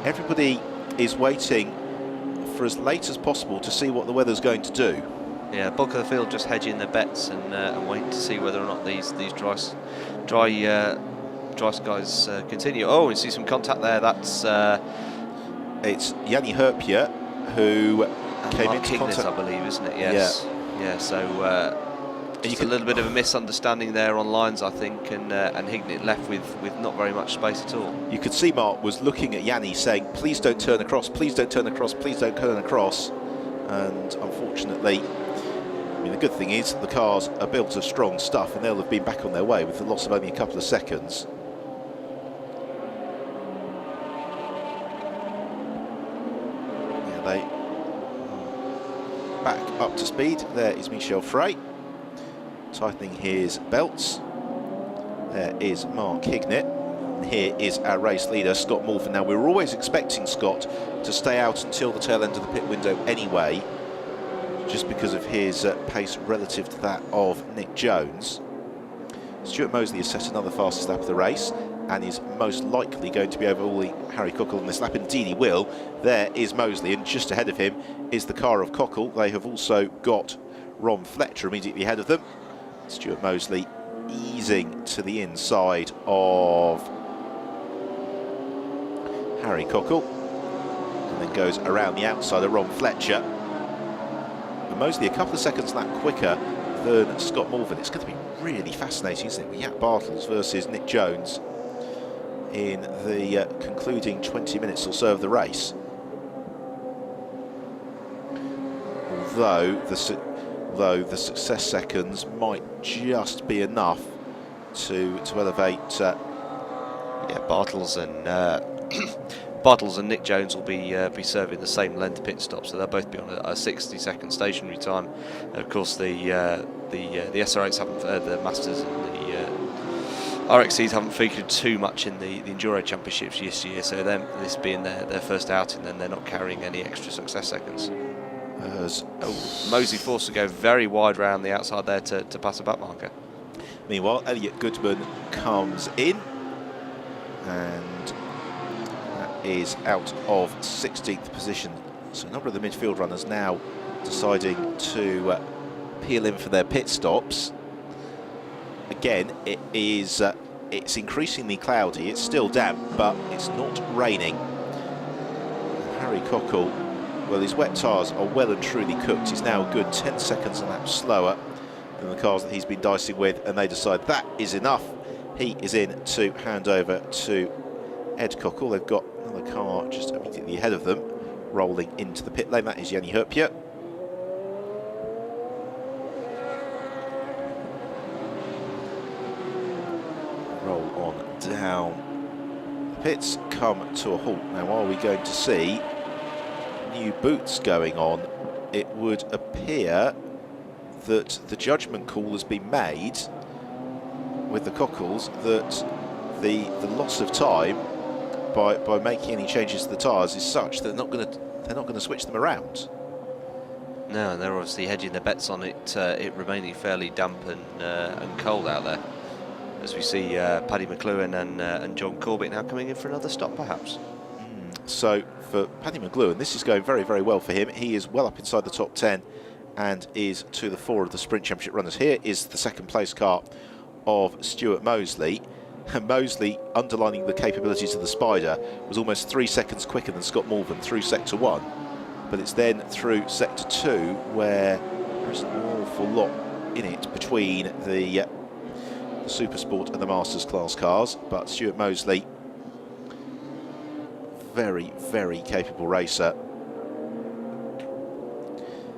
everybody is waiting for as late as possible to see what the weather's going to do. Yeah, bulk of the field just hedging their bets and waiting to see whether or not these dry skies continue. Oh, we see some contact there. That's it's Yanni Herpia who came Mark into Higgins, contact, I believe, isn't it? Yes. Yeah. So just a little bit of a misunderstanding there on lines, I think, and Hignett left with not very much space at all. You could see Mark was looking at Yanni saying, please don't turn across, please don't turn across, please don't turn across. And unfortunately, I mean, the good thing is the cars are built of strong stuff and they'll have been back on their way with the loss of only a couple of seconds. Yeah, they back up to speed. There is Michel Frey, tightening his belts. There is Mark Hignett. And here is our race leader, Scott Morford. Now, we were always expecting Scott to stay out until the tail end of the pit window anyway, just because of his pace relative to that of Nick Jones. Stuart Mosley has set another fastest lap of the race and is most likely going to be overhauling Harry Cockle on this lap. Indeed he will. There is Mosley, and just ahead of him is the car of Cockle. They have also got Ron Fletcher immediately ahead of them. Stuart Mosley easing to the inside of Harry Cockle and then goes around the outside of Ron Fletcher. But Mosley a couple of seconds lap quicker than Scott Morford. It's going to be really fascinating, isn't it, with Jack Bartels versus Nick Jones in the concluding 20 minutes or so of the race. Although the success seconds might just be enough to elevate. Yeah, Bartels and Nick Jones will be serving the same length pit stop, so they'll both be on a 60-second stationary time. Of course, the SR8s haven't, the Masters and the RXCs haven't featured too much in the Enduro Championships this year, so this being their first outing, then they're not carrying any extra success seconds. Mosley forced to go very wide round the outside there to pass a back marker. Meanwhile, Elliot Goodman comes in and that is out of 16th position. So a number of the midfield runners now deciding to peel in for their pit stops. Again, it's increasingly cloudy. It's still damp, but it's not raining. Harry Cockle, well, his wet tyres are well and truly cooked. He's now a good 10 seconds a lap slower than the cars that he's been dicing with, and they decide that is enough. He is in to hand over to Ed Cockle. They've got another car just immediately ahead of them, rolling into the pit lane. That is Yanni Herpia. Roll on down. The pits come to a halt. Now, are we going to see new boots going on? It would appear that the judgment call has been made with the Cockles that the loss of time by making any changes to the tyres is such that they're not going to switch them around. No, and they're obviously hedging their bets on it remaining fairly damp and cold out there, as we see Paddy McLuhan and John Corbett now coming in for another stop, perhaps. So for Paddy McLuhan, this is going very, very well for him. He is well up inside the top 10 and is to the fore of the Sprint Championship runners. Here is the second place car of Stuart Mosley. And Mosley, underlining the capabilities of the Spider, was almost 3 seconds quicker than Scott Morford through Sector 1. But it's then through Sector 2 where there's an awful lot in it between the Super Sport and the Masters class cars. But Stuart Mosley, very, very capable racer.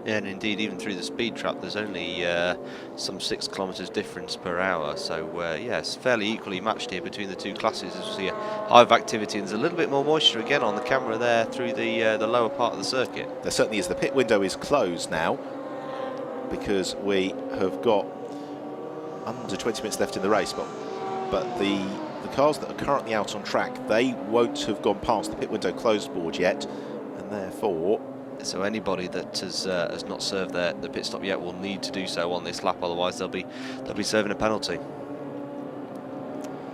Yeah, and indeed, even through the speed trap, there's only some 6 kilometres difference per hour. So, yes, fairly equally matched here between the two classes. As we see a hive activity, and there's a little bit more moisture again on the camera there through the lower part of the circuit. There certainly is. The pit window is closed now because we have got under 20 minutes left in the race. But the cars that are currently out on track, they won't have gone past the pit window closed board yet, and therefore... So anybody that has not served the pit stop yet will need to do so on this lap, otherwise they'll be serving a penalty.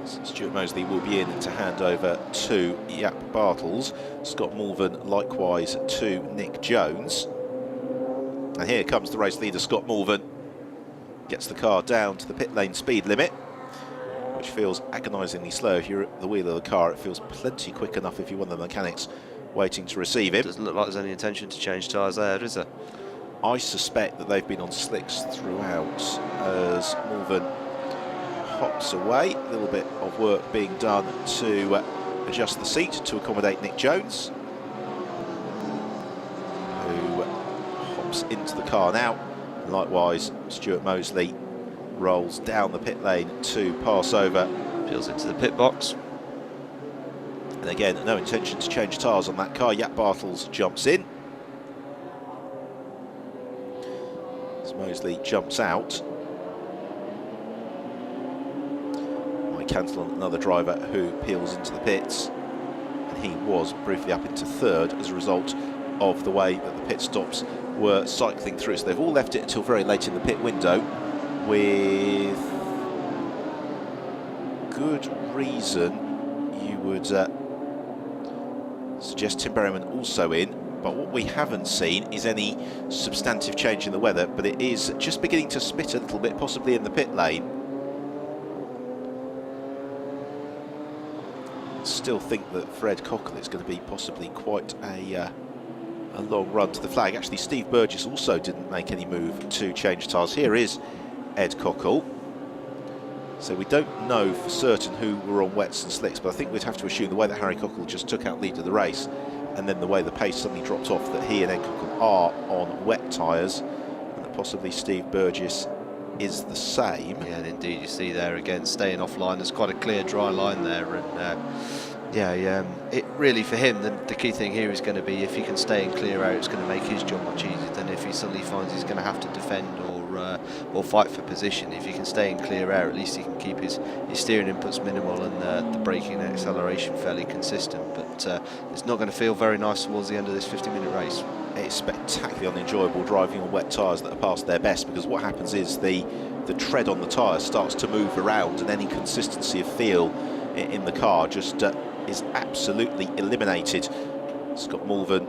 Stuart Mosley will be in to hand over to Jaap Bartels. Scott Mulvern likewise to Nick Jones. And here comes the race leader, Scott Mulvern. Gets the car down to the pit lane speed limit, which feels agonisingly slow. If you're at the wheel of the car, it feels plenty quick enough if you're one of the mechanics waiting to receive him. Doesn't look like there's any intention to change tyres there, is there? I suspect that they've been on slicks throughout as Mulvern hops away. A little bit of work being done to adjust the seat to accommodate Nick Jones, who hops into the car now. And likewise, Stuart Mosley rolls down the pit lane to pass over. Peels into the pit box. And again, no intention to change tyres on that car. Jaap Bartels jumps in. As Mosley jumps out. Mike Cantillon, another driver who peels into the pits. And he was briefly up into third as a result of the way that the pit stops were cycling through. So they've all left it until very late in the pit window with good reason. You would suggest Tim Berryman also in, but what we haven't seen is any substantive change in the weather, but it is just beginning to spit a little bit, possibly in the pit lane. Still think that for Ed Cockle it's going to be possibly quite a long run to the flag. Actually, Steve Burgess also didn't make any move to change tyres. Here is Ed Cockle. So we don't know for certain who were on wets and slicks, but I think we'd have to assume the way that Harry Cockle just took out lead of the race, and then the way the pace suddenly dropped off, that he and Ed Cockle are on wet tyres, and that possibly Steve Burgess is the same. Yeah, and indeed, you see there again, staying offline. There's quite a clear, dry line there, and it really for him, the key thing here is going to be if he can stay and clear out, it's going to make his job much easier than if he suddenly finds he's going to have to defend or fight for position. If he can stay and clear out, at least he can keep his steering inputs minimal and the braking and acceleration fairly consistent. But it's not going to feel very nice towards the end of this 50-minute race. It's spectacularly unenjoyable driving on wet tyres that are past their best, because what happens is the tread on the tyre starts to move around, and any consistency of feel in the car just is absolutely eliminated. Scott Mulvern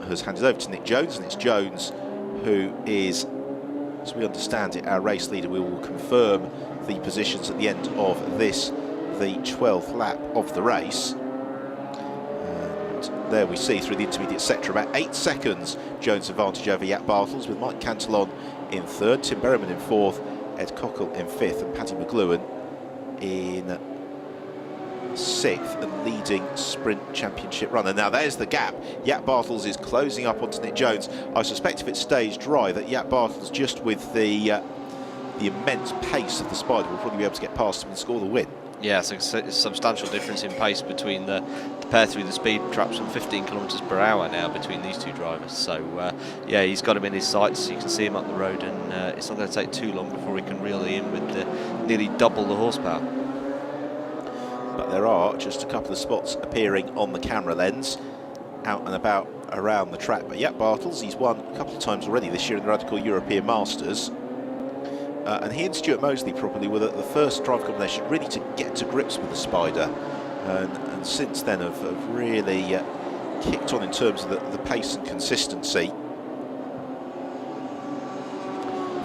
has handed over to Nick Jones, and it's Jones who is, as we understand it, our race leader. We will confirm the positions at the end of this, the 12th lap of the race. And there we see through the intermediate sector about 8 seconds Jones advantage over Jaap Bartels, with Mike Cantillon in third, Tim Berryman in fourth, Ed Cockle in fifth, and Paddy McLuhan in sixth, and leading sprint championship runner. Now there's the gap. Jaap Bartels is closing up onto Nick Jones. I suspect if it stays dry that Jaap Bartels, just with the immense pace of the Spider, will probably be able to get past him and score the win. Yeah, so it's a substantial difference in pace between the pair through the speed traps, from 15 kilometres per hour now between these two drivers. So yeah, he's got him in his sights. You can see him up the road, and it's not going to take too long before he can reel in with nearly double the horsepower. But there are just a couple of spots appearing on the camera lens out and about around the track. But Jaap Bartels, he's won a couple of times already this year in the Radical European Masters. And he and Stuart Mosley probably were the first drive combination really to get to grips with the Spider. And since then have really kicked on in terms of the pace and consistency.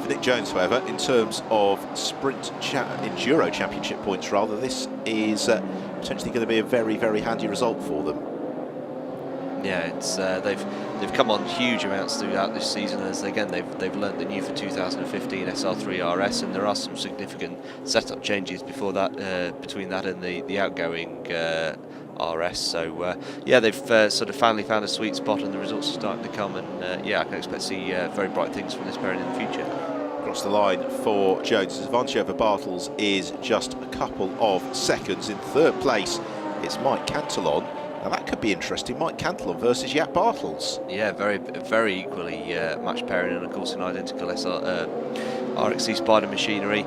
For Nick Jones, however, in terms of Enduro Championship points rather, this is potentially going to be a very, very handy result for them. Yeah, it's they've come on huge amounts throughout this season, as again they've learnt the new for 2015 SR3 RS, and there are some significant setup changes before that between that and the outgoing RS. So yeah, they've sort of finally found a sweet spot, and the results are starting to come. And yeah, I can expect to see very bright things from this pairing in the future. Across the line for Jones, his advantage over Bartels is just a couple of seconds. In third place, it's Mike Cantillon. Now that could be interesting. Mike Cantillon versus Jaap Bartels. Yeah, very equally matched pairing, and of course an identical RXC Spider machinery.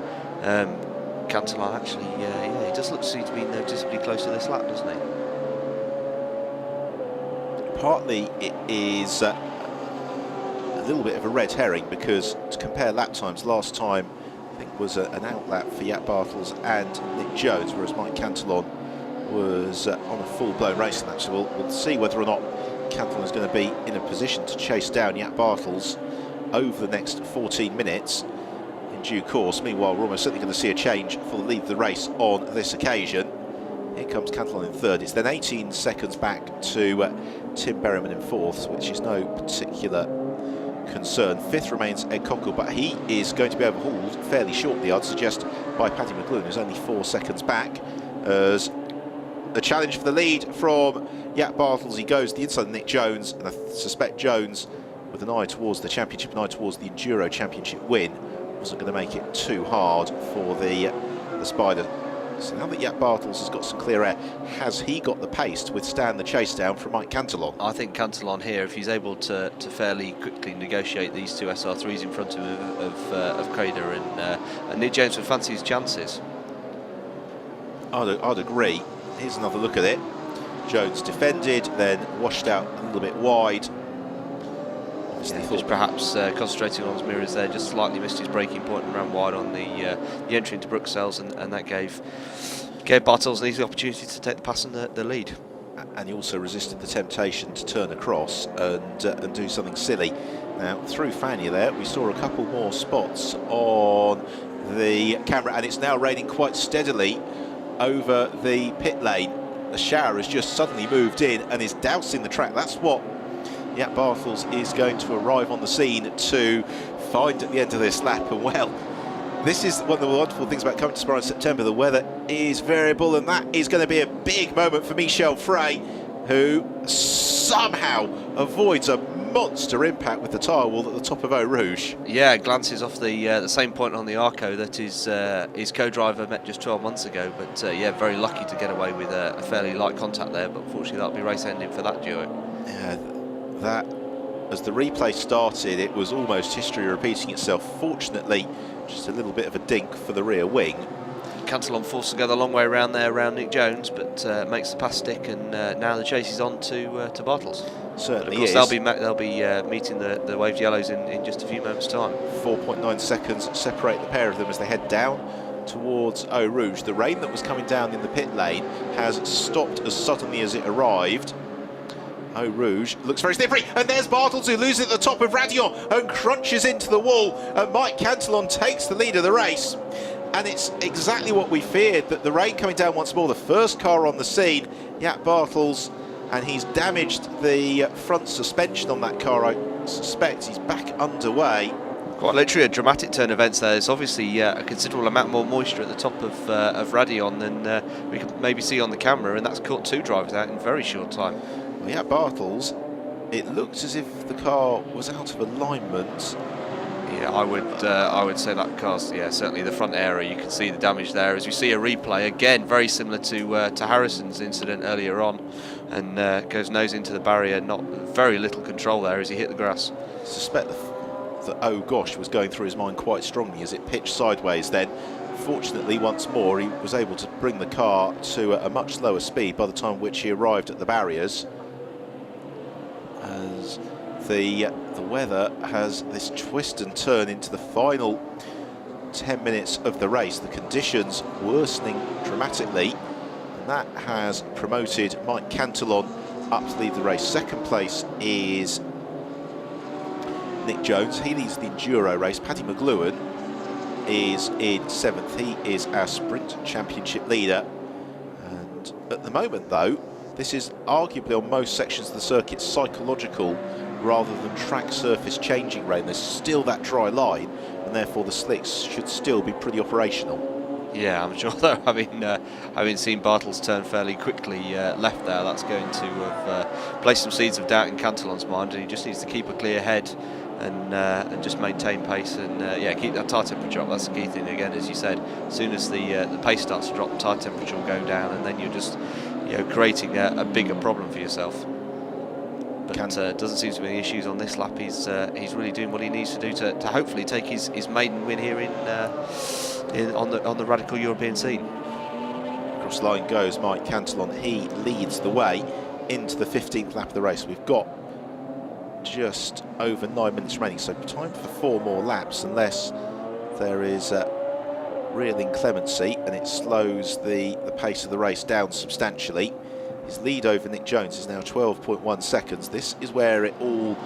Cantillon actually, yeah, he does look to be noticeably close to this lap, doesn't he? Partly it is a little bit of a red herring, because to compare lap times, last time I think was an outlap for Jaap Bartels and Nick Jones, whereas Mike Cantillon was on a full-blown racing lap. So we'll see whether or not Cantillon is going to be in a position to chase down Jaap Bartels over the next 14 minutes in due course. Meanwhile, we're almost certainly going to see a change for the lead of the race on this occasion. Here comes Cantillon in third. It's then 18 seconds back to Tim Berryman in fourth, which is no particular concern. Fifth remains Ed Cockle, but he is going to be overhauled fairly shortly, I'd suggest, by Paddy McLuhan, who's only 4 seconds back. As the challenge for the lead from Jaap Bartels, he goes the inside of Nick Jones, and I suspect Jones, with an eye towards the championship, an eye towards the Enduro Championship win, wasn't going to make it too hard for the Spider. So now that Jaap Bartels has got some clear air, has he got the pace to withstand the chase down from Mike Cantillon? I think Cantillon here, if he's able to fairly quickly negotiate these two SR3s in front of Crader and Nick Jones, would fancy his chances. I'd agree. Here's another look at it. Jones defended, then washed out a little bit wide. Yeah, just perhaps concentrating on his mirrors there, just slightly missed his braking point and ran wide on the entry into Bruxelles, and that gave Bartels an easy opportunity to take the pass and the lead. And he also resisted the temptation to turn across and do something silly. Now, through Fania there, we saw a couple more spots on the camera, and it's now raining quite steadily over the pit lane. The shower has just suddenly moved in and is dousing the track. That's what Jaap Bartels is going to arrive on the scene to find at the end of this lap. And well, this is one of the wonderful things about coming to Spa in September. The weather is variable, and that is going to be a big moment for Michel Frey, who somehow avoids a monster impact with the tyre wall at the top of Eau Rouge. Yeah, glances off the same point on the Arco that his co-driver met just 12 months ago. But yeah, very lucky to get away with a fairly light contact there. But unfortunately, that'll be race ending for that duo. Yeah, that, as the replay started, it was almost history repeating itself. Fortunately, just a little bit of a dink for the rear wing. Cantillon forced to go the long way around there, around Nick Jones, but makes the pass stick, and now the chase is on to Bartels. Certainly, of course, they'll be meeting the waved yellows in just a few moments' time. 4.9 seconds separate the pair of them as they head down towards Eau Rouge. The rain that was coming down in the pit lane has stopped as suddenly as it arrived. Eau Rouge looks very slippery, and there's Bartels, who loses at the top of Radion and crunches into the wall, and Mike Cantillon takes the lead of the race. And it's exactly what we feared, that the rain coming down once more. The first car on the scene, Jaap Bartels, and he's damaged the front suspension on that car. I suspect he's back underway. Quite literally a dramatic turn of events there. There's obviously a considerable amount more moisture at the top of Radion than we can maybe see on the camera, and that's caught two drivers out in a very short time. Well, Jaap Bartels, it looked as if the car was out of alignment. Yeah, I would say that car's, yeah, certainly the front area. You can see the damage there as we see a replay again, very similar to Harrison's incident earlier on, and goes nose into the barrier. Not very little control there as he hit the grass. I suspect that oh gosh was going through his mind quite strongly as it pitched sideways. Then, fortunately, once more he was able to bring the car to a much slower speed by the time which he arrived at the barriers. As the weather has this twist and turn into the final 10 minutes of the race, the conditions worsening dramatically, and that has promoted Mike Cantillon up to lead the race. Second place is Nick Jones. He leads the Enduro race. Paddy McLuhan is in seventh. He is our sprint championship leader, and at the moment though, this is arguably on most sections of the circuit psychological rather than track surface changing rain. There's still that dry line, and therefore the slicks should still be pretty operational. Yeah, I'm sure though, having seen Bartels turn fairly quickly left there, that's going to have placed some seeds of doubt in Cantillon's mind, and he just needs to keep a clear head and just maintain pace and yeah, keep that tire temperature up. That's the key thing again, as you said. As soon as the pace starts to drop, the tire temperature will go down, and then you're just creating a bigger problem for yourself. But doesn't seem to be any issues on this lap. He's really doing what he needs to do to hopefully take his maiden win here on the radical European scene. Across the line goes Mike Cantillon. He leads the way into the 15th lap of the race. We've got just over 9 minutes remaining, so time for 4 more laps, unless there is real inclemency and it slows the pace of the race down substantially. His lead over Nick Jones is now 12.1 seconds. This is where it all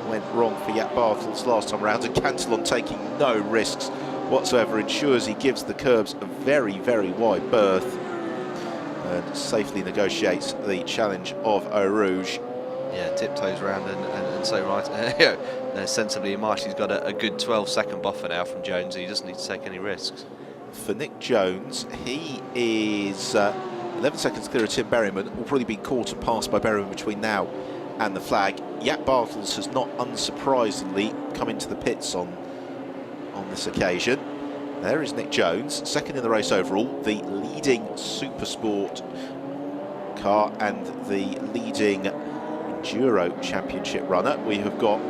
went wrong for Jaap Bartels last time around, and Cantillon, taking no risks whatsoever, ensures he gives the curbs a very, very wide berth and safely negotiates the challenge of Eau Rouge. Yeah, tiptoes around and so right. Sensibly in Marsh, he's got a good 12-second buffer now from Jones. He doesn't need to take any risks. For Nick Jones, he is 11 seconds clear of Tim Berryman. Will probably be caught and passed by Berryman between now and the flag. Jaap Bartels has not unsurprisingly come into the pits on this occasion. There is Nick Jones, second in the race overall, the leading Supersport car and the leading Enduro Championship runner. We have got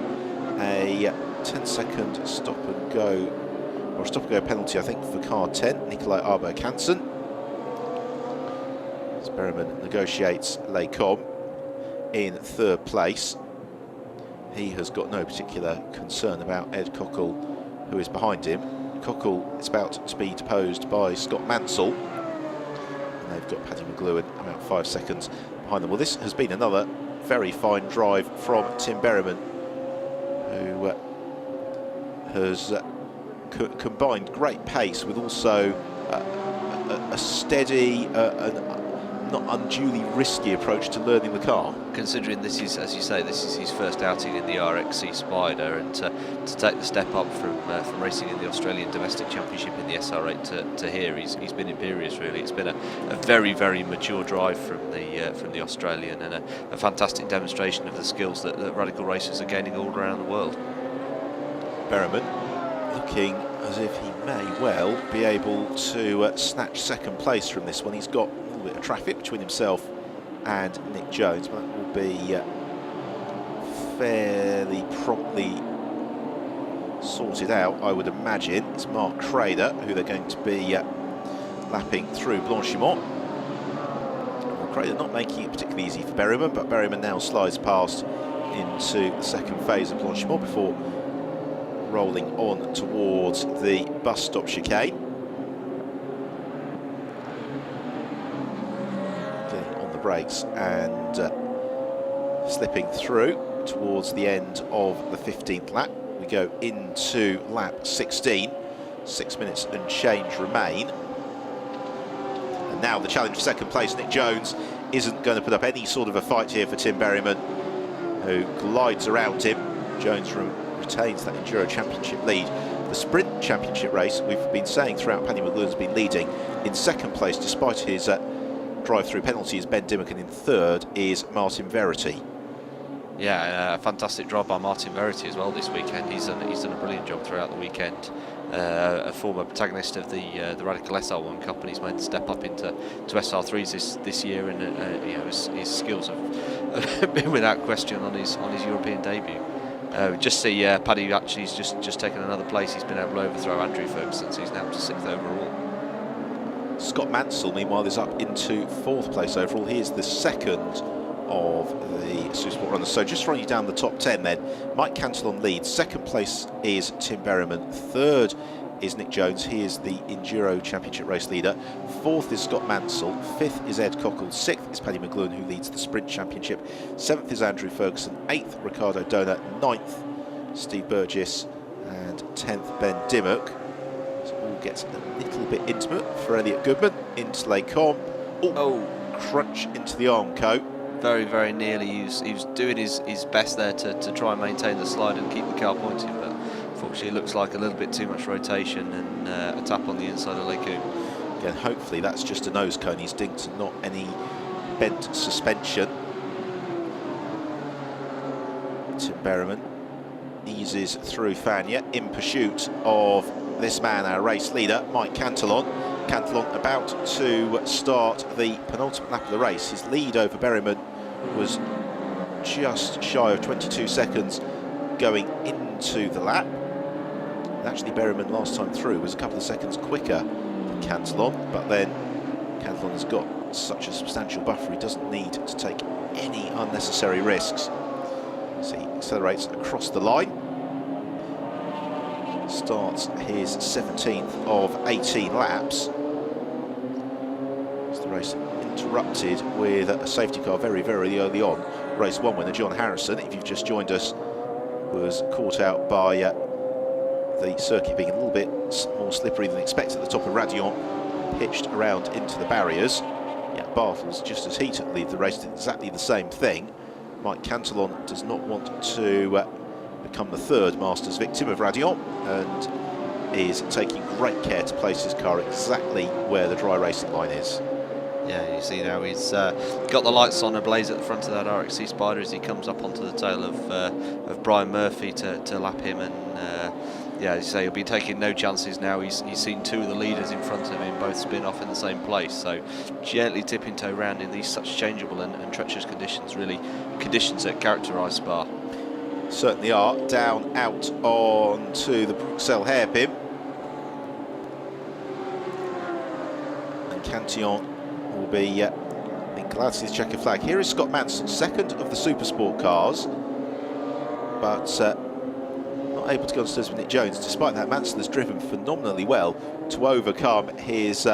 a 10-second stop and go, or stop and go penalty, I think, for car 10, Nikolai Arberg Hansen. As Berryman negotiates Lecom in third place. He has got no particular concern about Ed Cockle, who is behind him. Cockle is about to be deposed by Scott Mansell, and they've got Paddy McGluhan about 5 seconds behind them. Well, this has been another very fine drive from Tim Berryman, who has combined great pace with also a steady not unduly risky approach to learning the car. Considering this is, as you say, this is his first outing in the RXC Spider, and to take the step up from racing in the Australian Domestic Championship in the SR8 to here, he's been imperious really. It's been a very, very mature drive from the Australian, and a fantastic demonstration of the skills that radical racers are gaining all around the world. Berryman looking as if he may well be able to snatch second place from this one. He's got a little bit of traffic between himself and Nick Jones, but that will be fairly promptly sorted out, I would imagine. It's Mark Crader who they're going to be lapping through Blanchimont. Well, Crader not making it particularly easy for Berryman, but Berryman now slides past into the second phase of Blanchimont before rolling on towards the bus stop chicane. Getting on the brakes and slipping through towards the end of the 15th lap. We go into lap 16. 6 minutes and change remain. And now the challenge for second place. Nick Jones isn't going to put up any sort of a fight here for Tim Berryman, who glides around him. Jones retains that Enduro Championship lead. The Sprint Championship race, we've been saying throughout, Paddy McGluhan's been leading. In second place, despite his drive-through penalty, is Ben Dimmock, and in third is Martin Verity. Yeah, fantastic job by Martin Verity as well this weekend. He's done a brilliant job throughout the weekend. A former protagonist of the Radical SR1 Cup, and he's made the step up into SR3s this year, and his skills have been without question on his European debut. Just see Paddy actually has just taken another place. He's been able to overthrow Andrew Ferguson, so he's now up to 6th overall. Scott Mansell, meanwhile, is up into 4th place overall. He is the second of the Supersport runners. So just running down the top 10 then, Mike Cantillon leads. Second place is Tim Berryman. Third is Nick Jones. He is the Enduro Championship race leader. 4th is Scott Mansell. 5th is Ed Cockle. 6th is Paddy McGluhan, who leads the Sprint Championship. 7th is Andrew Ferguson. 8th, Ricardo Donor. 9th, Steve Burgess. And 10th, Ben Dimmock. So it all gets a little bit intimate for Elliot Goodman. Into Lecom. Oh, crunch into the Armco. Very, very nearly. He was doing his best there to try and maintain the slide and keep the car pointing, but unfortunately it looks like a little bit too much rotation and a tap on the inside of Lecom. Again, hopefully that's just a nose cone he's dinked and not any bent suspension. Tim Berryman eases through Fania in pursuit of this man, our race leader, Mike Cantillon. Cantillon about to start the penultimate lap of the race. His lead over Berryman was just shy of 22 seconds going into the lap. And actually, Berryman last time through was a couple of seconds quicker than Cantillon, but then Cantillon has got such a substantial buffer, he doesn't need to take any unnecessary risks. So he accelerates across the line. Starts his 17th of 18 laps. As the race interrupted with a safety car very, very early on. Race 1 winner John Harrison, if you've just joined us, was caught out by the circuit being a little bit more slippery than expected at the top of Radion, pitched around into the barriers. Yeah, Bartels, just as he took the lead of the race, did exactly the same thing. Mike Cantillon does not want to become the third Masters victim of Radion and is taking great care to place his car exactly where the dry racing line is. Yeah, you see now he's got the lights on ablaze at the front of that RXC Spider as he comes up onto the tail of Brian Murphy to lap him, and yeah, as you say, he'll be taking no chances now. He's seen two of the leaders in front of him both spin off in the same place, so gently tipping toe round in these such changeable and treacherous conditions, really conditions that characterise Spa. Certainly are. Down out onto the Bruxelles hairpin, and Cantillon will be glad to see the checkered flag. Here is Scott Mansell, second of the Supersport cars, but not able to go on stage with Nick Jones. Despite that, Mansell has driven phenomenally well to overcome his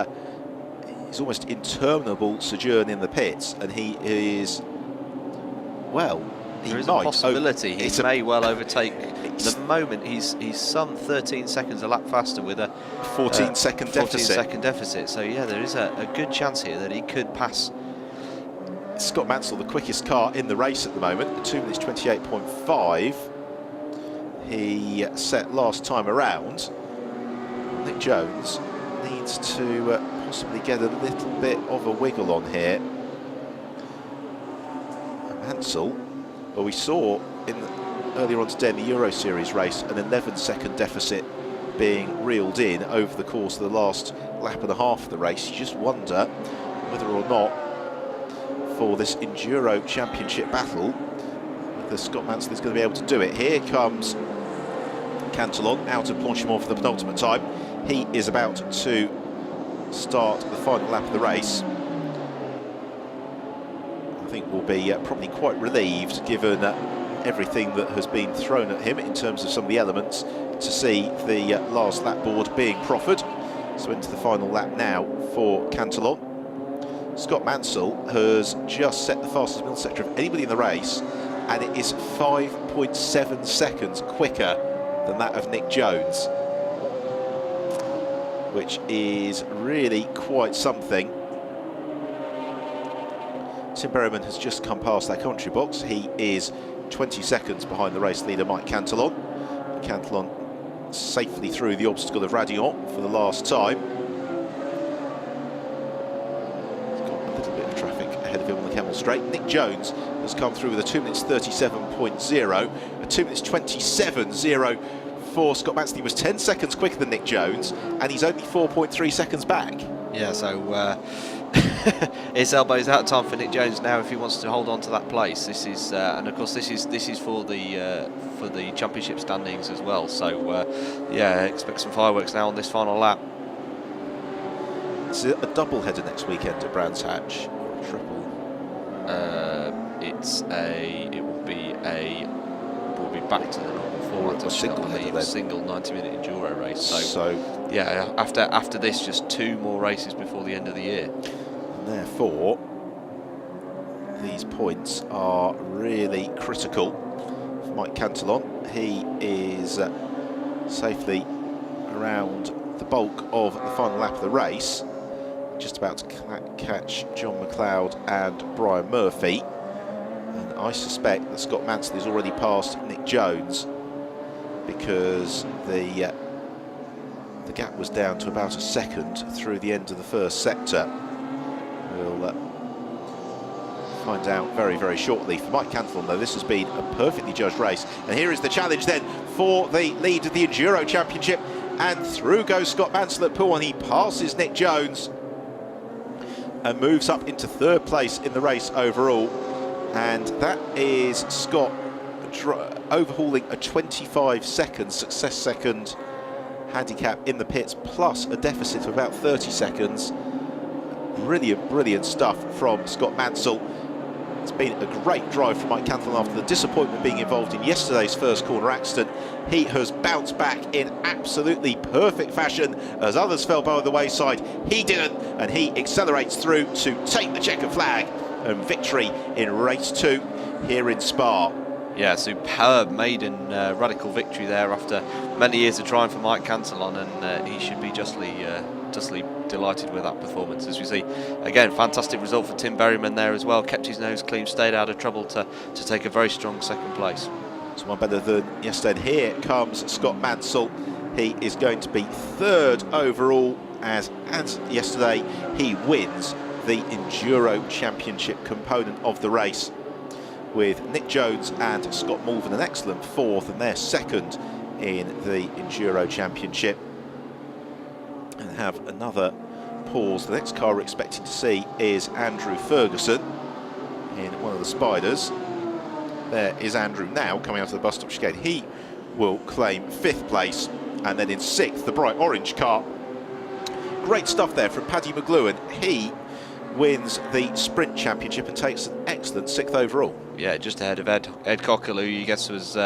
almost interminable sojourn in the pits, and he is, well, there is a possibility he may well overtake. The moment he's some 13 seconds a lap faster with a 14-second deficit. So yeah, there is a good chance here that he could pass Scott Mansell, the quickest car in the race at the moment, 2 minutes 28.5. He set last time around. Nick Jones needs to possibly get a little bit of a wiggle on here. Mansell, well, we saw earlier on today in the Euro Series race an 11-second deficit being reeled in over the course of the last lap and a half of the race. You just wonder whether or not for this Enduro Championship battle whether Scott Mansell is going to be able to do it. Here comes Cantillon out of Planchemont for the penultimate time. He is about to start the final lap of the race. I think will be probably quite relieved, given everything that has been thrown at him in terms of some of the elements, to see the last lap board being proffered. So into the final lap now for Cantillon. Scott Mansell has just set the fastest middle sector of anybody in the race, and it is 5.7 seconds quicker than that of Nick Jones, which is really quite something. Tim Berryman has just come past that commentary box. He is 20 seconds behind the race leader Mike Cantillon. Cantillon safely through the obstacle of Radion for the last time. He's got a little bit of traffic ahead of him on the Camel Straight. Nick Jones has come through with a 2 minutes 37.0, a 2 minutes 27.0 for Scott Mansell. He was 10 seconds quicker than Nick Jones, and he's only 4.3 seconds back. Yeah, so his elbow's out of time for Nick Jones now if he wants to hold on to that place. This is, and of course, this is for the championship standings as well. So yeah, expect some fireworks now on this final lap. It's a double header next weekend at Brands Hatch. Triple. We'll be back to the normal format. A single 90-minute enduro race. So yeah, after this, just 2 more races before the end of the year. And therefore, these points are really critical for Mike Cantillon. He is safely around the bulk of the final lap of the race, just about to catch John McLeod and Brian Murphy. And I suspect that Scott Mansell has already passed Nick Jones, because the The gap was down to about a second through the end of the first sector. We'll find out very, very shortly. For Mike Cantillon, though, this has been a perfectly judged race. And here is the challenge then for the lead of the Enduro Championship. And through goes Scott Mansell at pool, and he passes Nick Jones and moves up into third place in the race overall. And that is Scott overhauling a 25-second success second handicap in the pits, plus a deficit of about 30 seconds. Brilliant, brilliant stuff from Scott Mansell. It's been a great drive from Mike Cantillon after the disappointment being involved in yesterday's first corner accident. He has bounced back in absolutely perfect fashion as others fell by the wayside. He didn't, and he accelerates through to take the checkered flag and victory in race 2 here in Spa. Yeah, superb maiden radical victory there after many years of trying for Mike Cantillon, and he should be justly delighted with that performance. As we see, again, fantastic result for Tim Berryman there as well. Kept his nose clean, stayed out of trouble to take a very strong second place. It's one better than yesterday. And here comes Scott Mansell. He is going to be third overall, as yesterday he wins the Enduro Championship component of the race, with Nick Jones and Scott Mulvin an excellent fourth, and they're second in the Enduro Championship. And have another pause. The next car we're expecting to see is Andrew Ferguson in one of the Spiders. There is Andrew now coming out of the bus stop chicane. He will claim 5th place, and then in 6th, the bright orange car. Great stuff there from Paddy McLuhan. He wins the Sprint Championship and takes an excellent 6th overall. Yeah, just ahead of Ed Cocker, who you guess was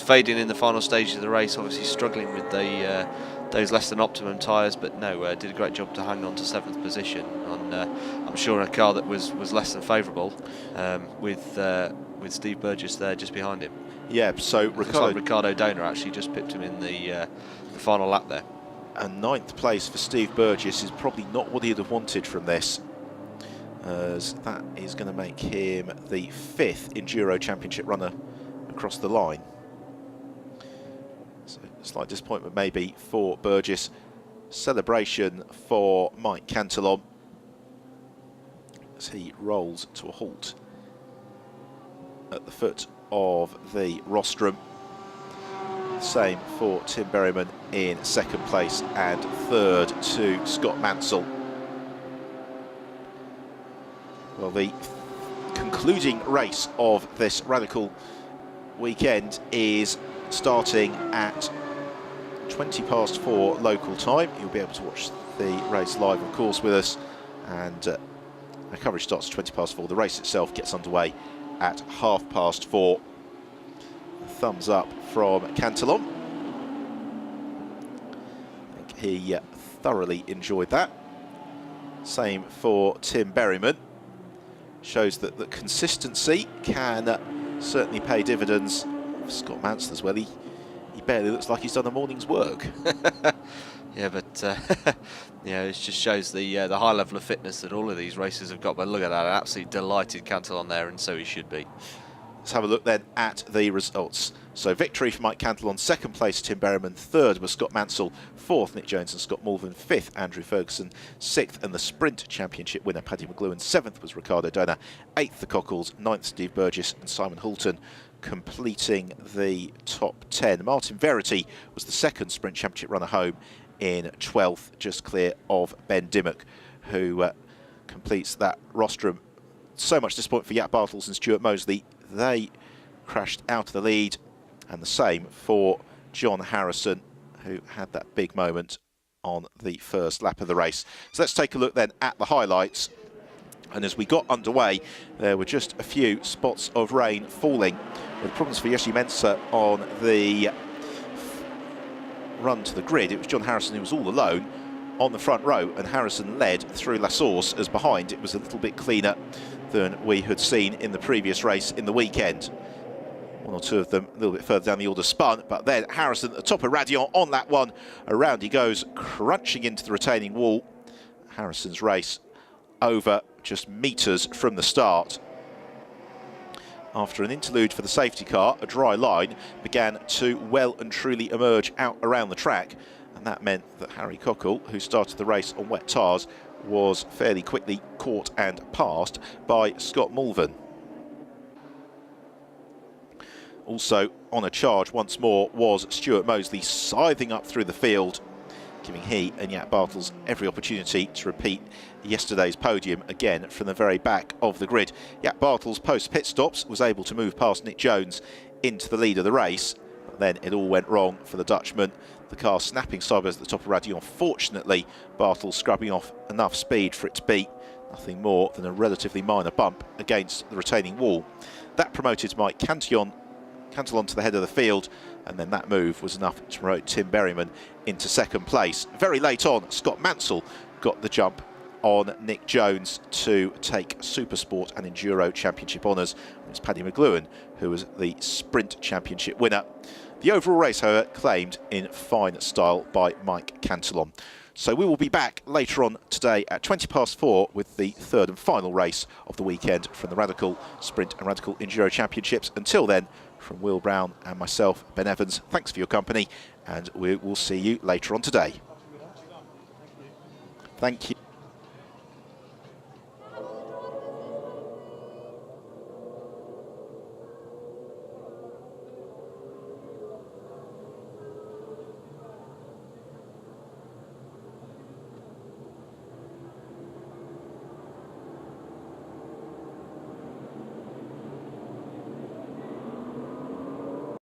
fading in the final stages of the race, obviously struggling with those less than optimum tyres, but no, did a great job to hang on to 7th position on, I'm sure, a car that was less than favourable, with Steve Burgess there just behind him. Yeah, so Ricardo Donor actually just pipped him in the final lap there. And 9th place for Steve Burgess is probably not what he'd have wanted from this, as that is going to make him the 5th Enduro Championship runner across the line. So slight disappointment maybe for Burgess. Celebration for Mike Cantillon as he rolls to a halt at the foot of the rostrum. Same for Tim Berryman in 2nd place, and 3rd to Scott Mansell. Well, the concluding race of this radical weekend is starting at 4:20 local time. You'll be able to watch the race live, of course, with us, and our coverage starts at 4:20. The race itself gets underway at 4:30. Thumbs up from Cantillon. I think he thoroughly enjoyed that. Same for Tim Berryman. Shows that the consistency can certainly pay dividends. Scott Mansell as well. He barely looks like he's done a morning's work. Yeah, but yeah, it just shows the high level of fitness that all of these racers have got. But look at that, an absolutely delighted Cantillon there, and so he should be. Let's have a look then at the results. So victory for Mike Cantillon, 2nd place Tim Berryman, 3rd was Scott Mansell, 4th Nick Jones and Scott Mulvin, 5th Andrew Ferguson, 6th and the Sprint Championship winner Paddy McLuhan, 7th was Ricardo Donor, 8th the Cockles, 9th Steve Burgess and Simon Hulton completing the top 10. Martin Verity was the 2nd Sprint Championship runner home in 12th, just clear of Ben Dimmock, who completes that rostrum. So much disappointment for Jaap Bartels and Stuart Mosley. They crashed out of the lead, and the same for John Harrison, who had that big moment on the first lap of the race. So let's take a look then at the highlights. And as we got underway, there were just a few spots of rain falling, with problems for Jesse Mensah on the run to the grid. It was John Harrison who was all alone on the front row, and Harrison led through La Source, as behind it was a little bit cleaner than we had seen in the previous race in the weekend. One or two of them a little bit further down the order spun, but then Harrison at the top of Radion on that one. Around he goes, crunching into the retaining wall. Harrison's race over just metres from the start. After an interlude for the safety car, a dry line began to well and truly emerge out around the track, and that meant that Harry Cockle, who started the race on wet tyres, was fairly quickly caught and passed by Scott Mulvern. Also on a charge once more was Stuart Mosley, scything up through the field, giving he and Jack Bartels every opportunity to repeat yesterday's podium again from the very back of the grid. Jack Bartels, post pit stops, was able to move past Nick Jones into the lead of the race, but then it all went wrong for the Dutchman. The car snapping sideways at the top of Radion. Fortunately, Bartels scrubbing off enough speed for it to be nothing more than a relatively minor bump against the retaining wall. That promoted Mike Cantillon to the head of the field, and then that move was enough to promote Tim Berryman into second place. Very late on, Scott Mansell got the jump on Nick Jones to take Supersport and Enduro Championship honours. It was Paddy McLuhan who was the Sprint Championship winner. The overall race, however, claimed in fine style by Mike Cantillon. So we will be back later on today at 4:20 with the third and final race of the weekend from the Radical Sprint and Radical Enduro Championships. Until then, from Will Brown and myself, Ben Evans, thanks for your company, and we will see you later on today. Thank you.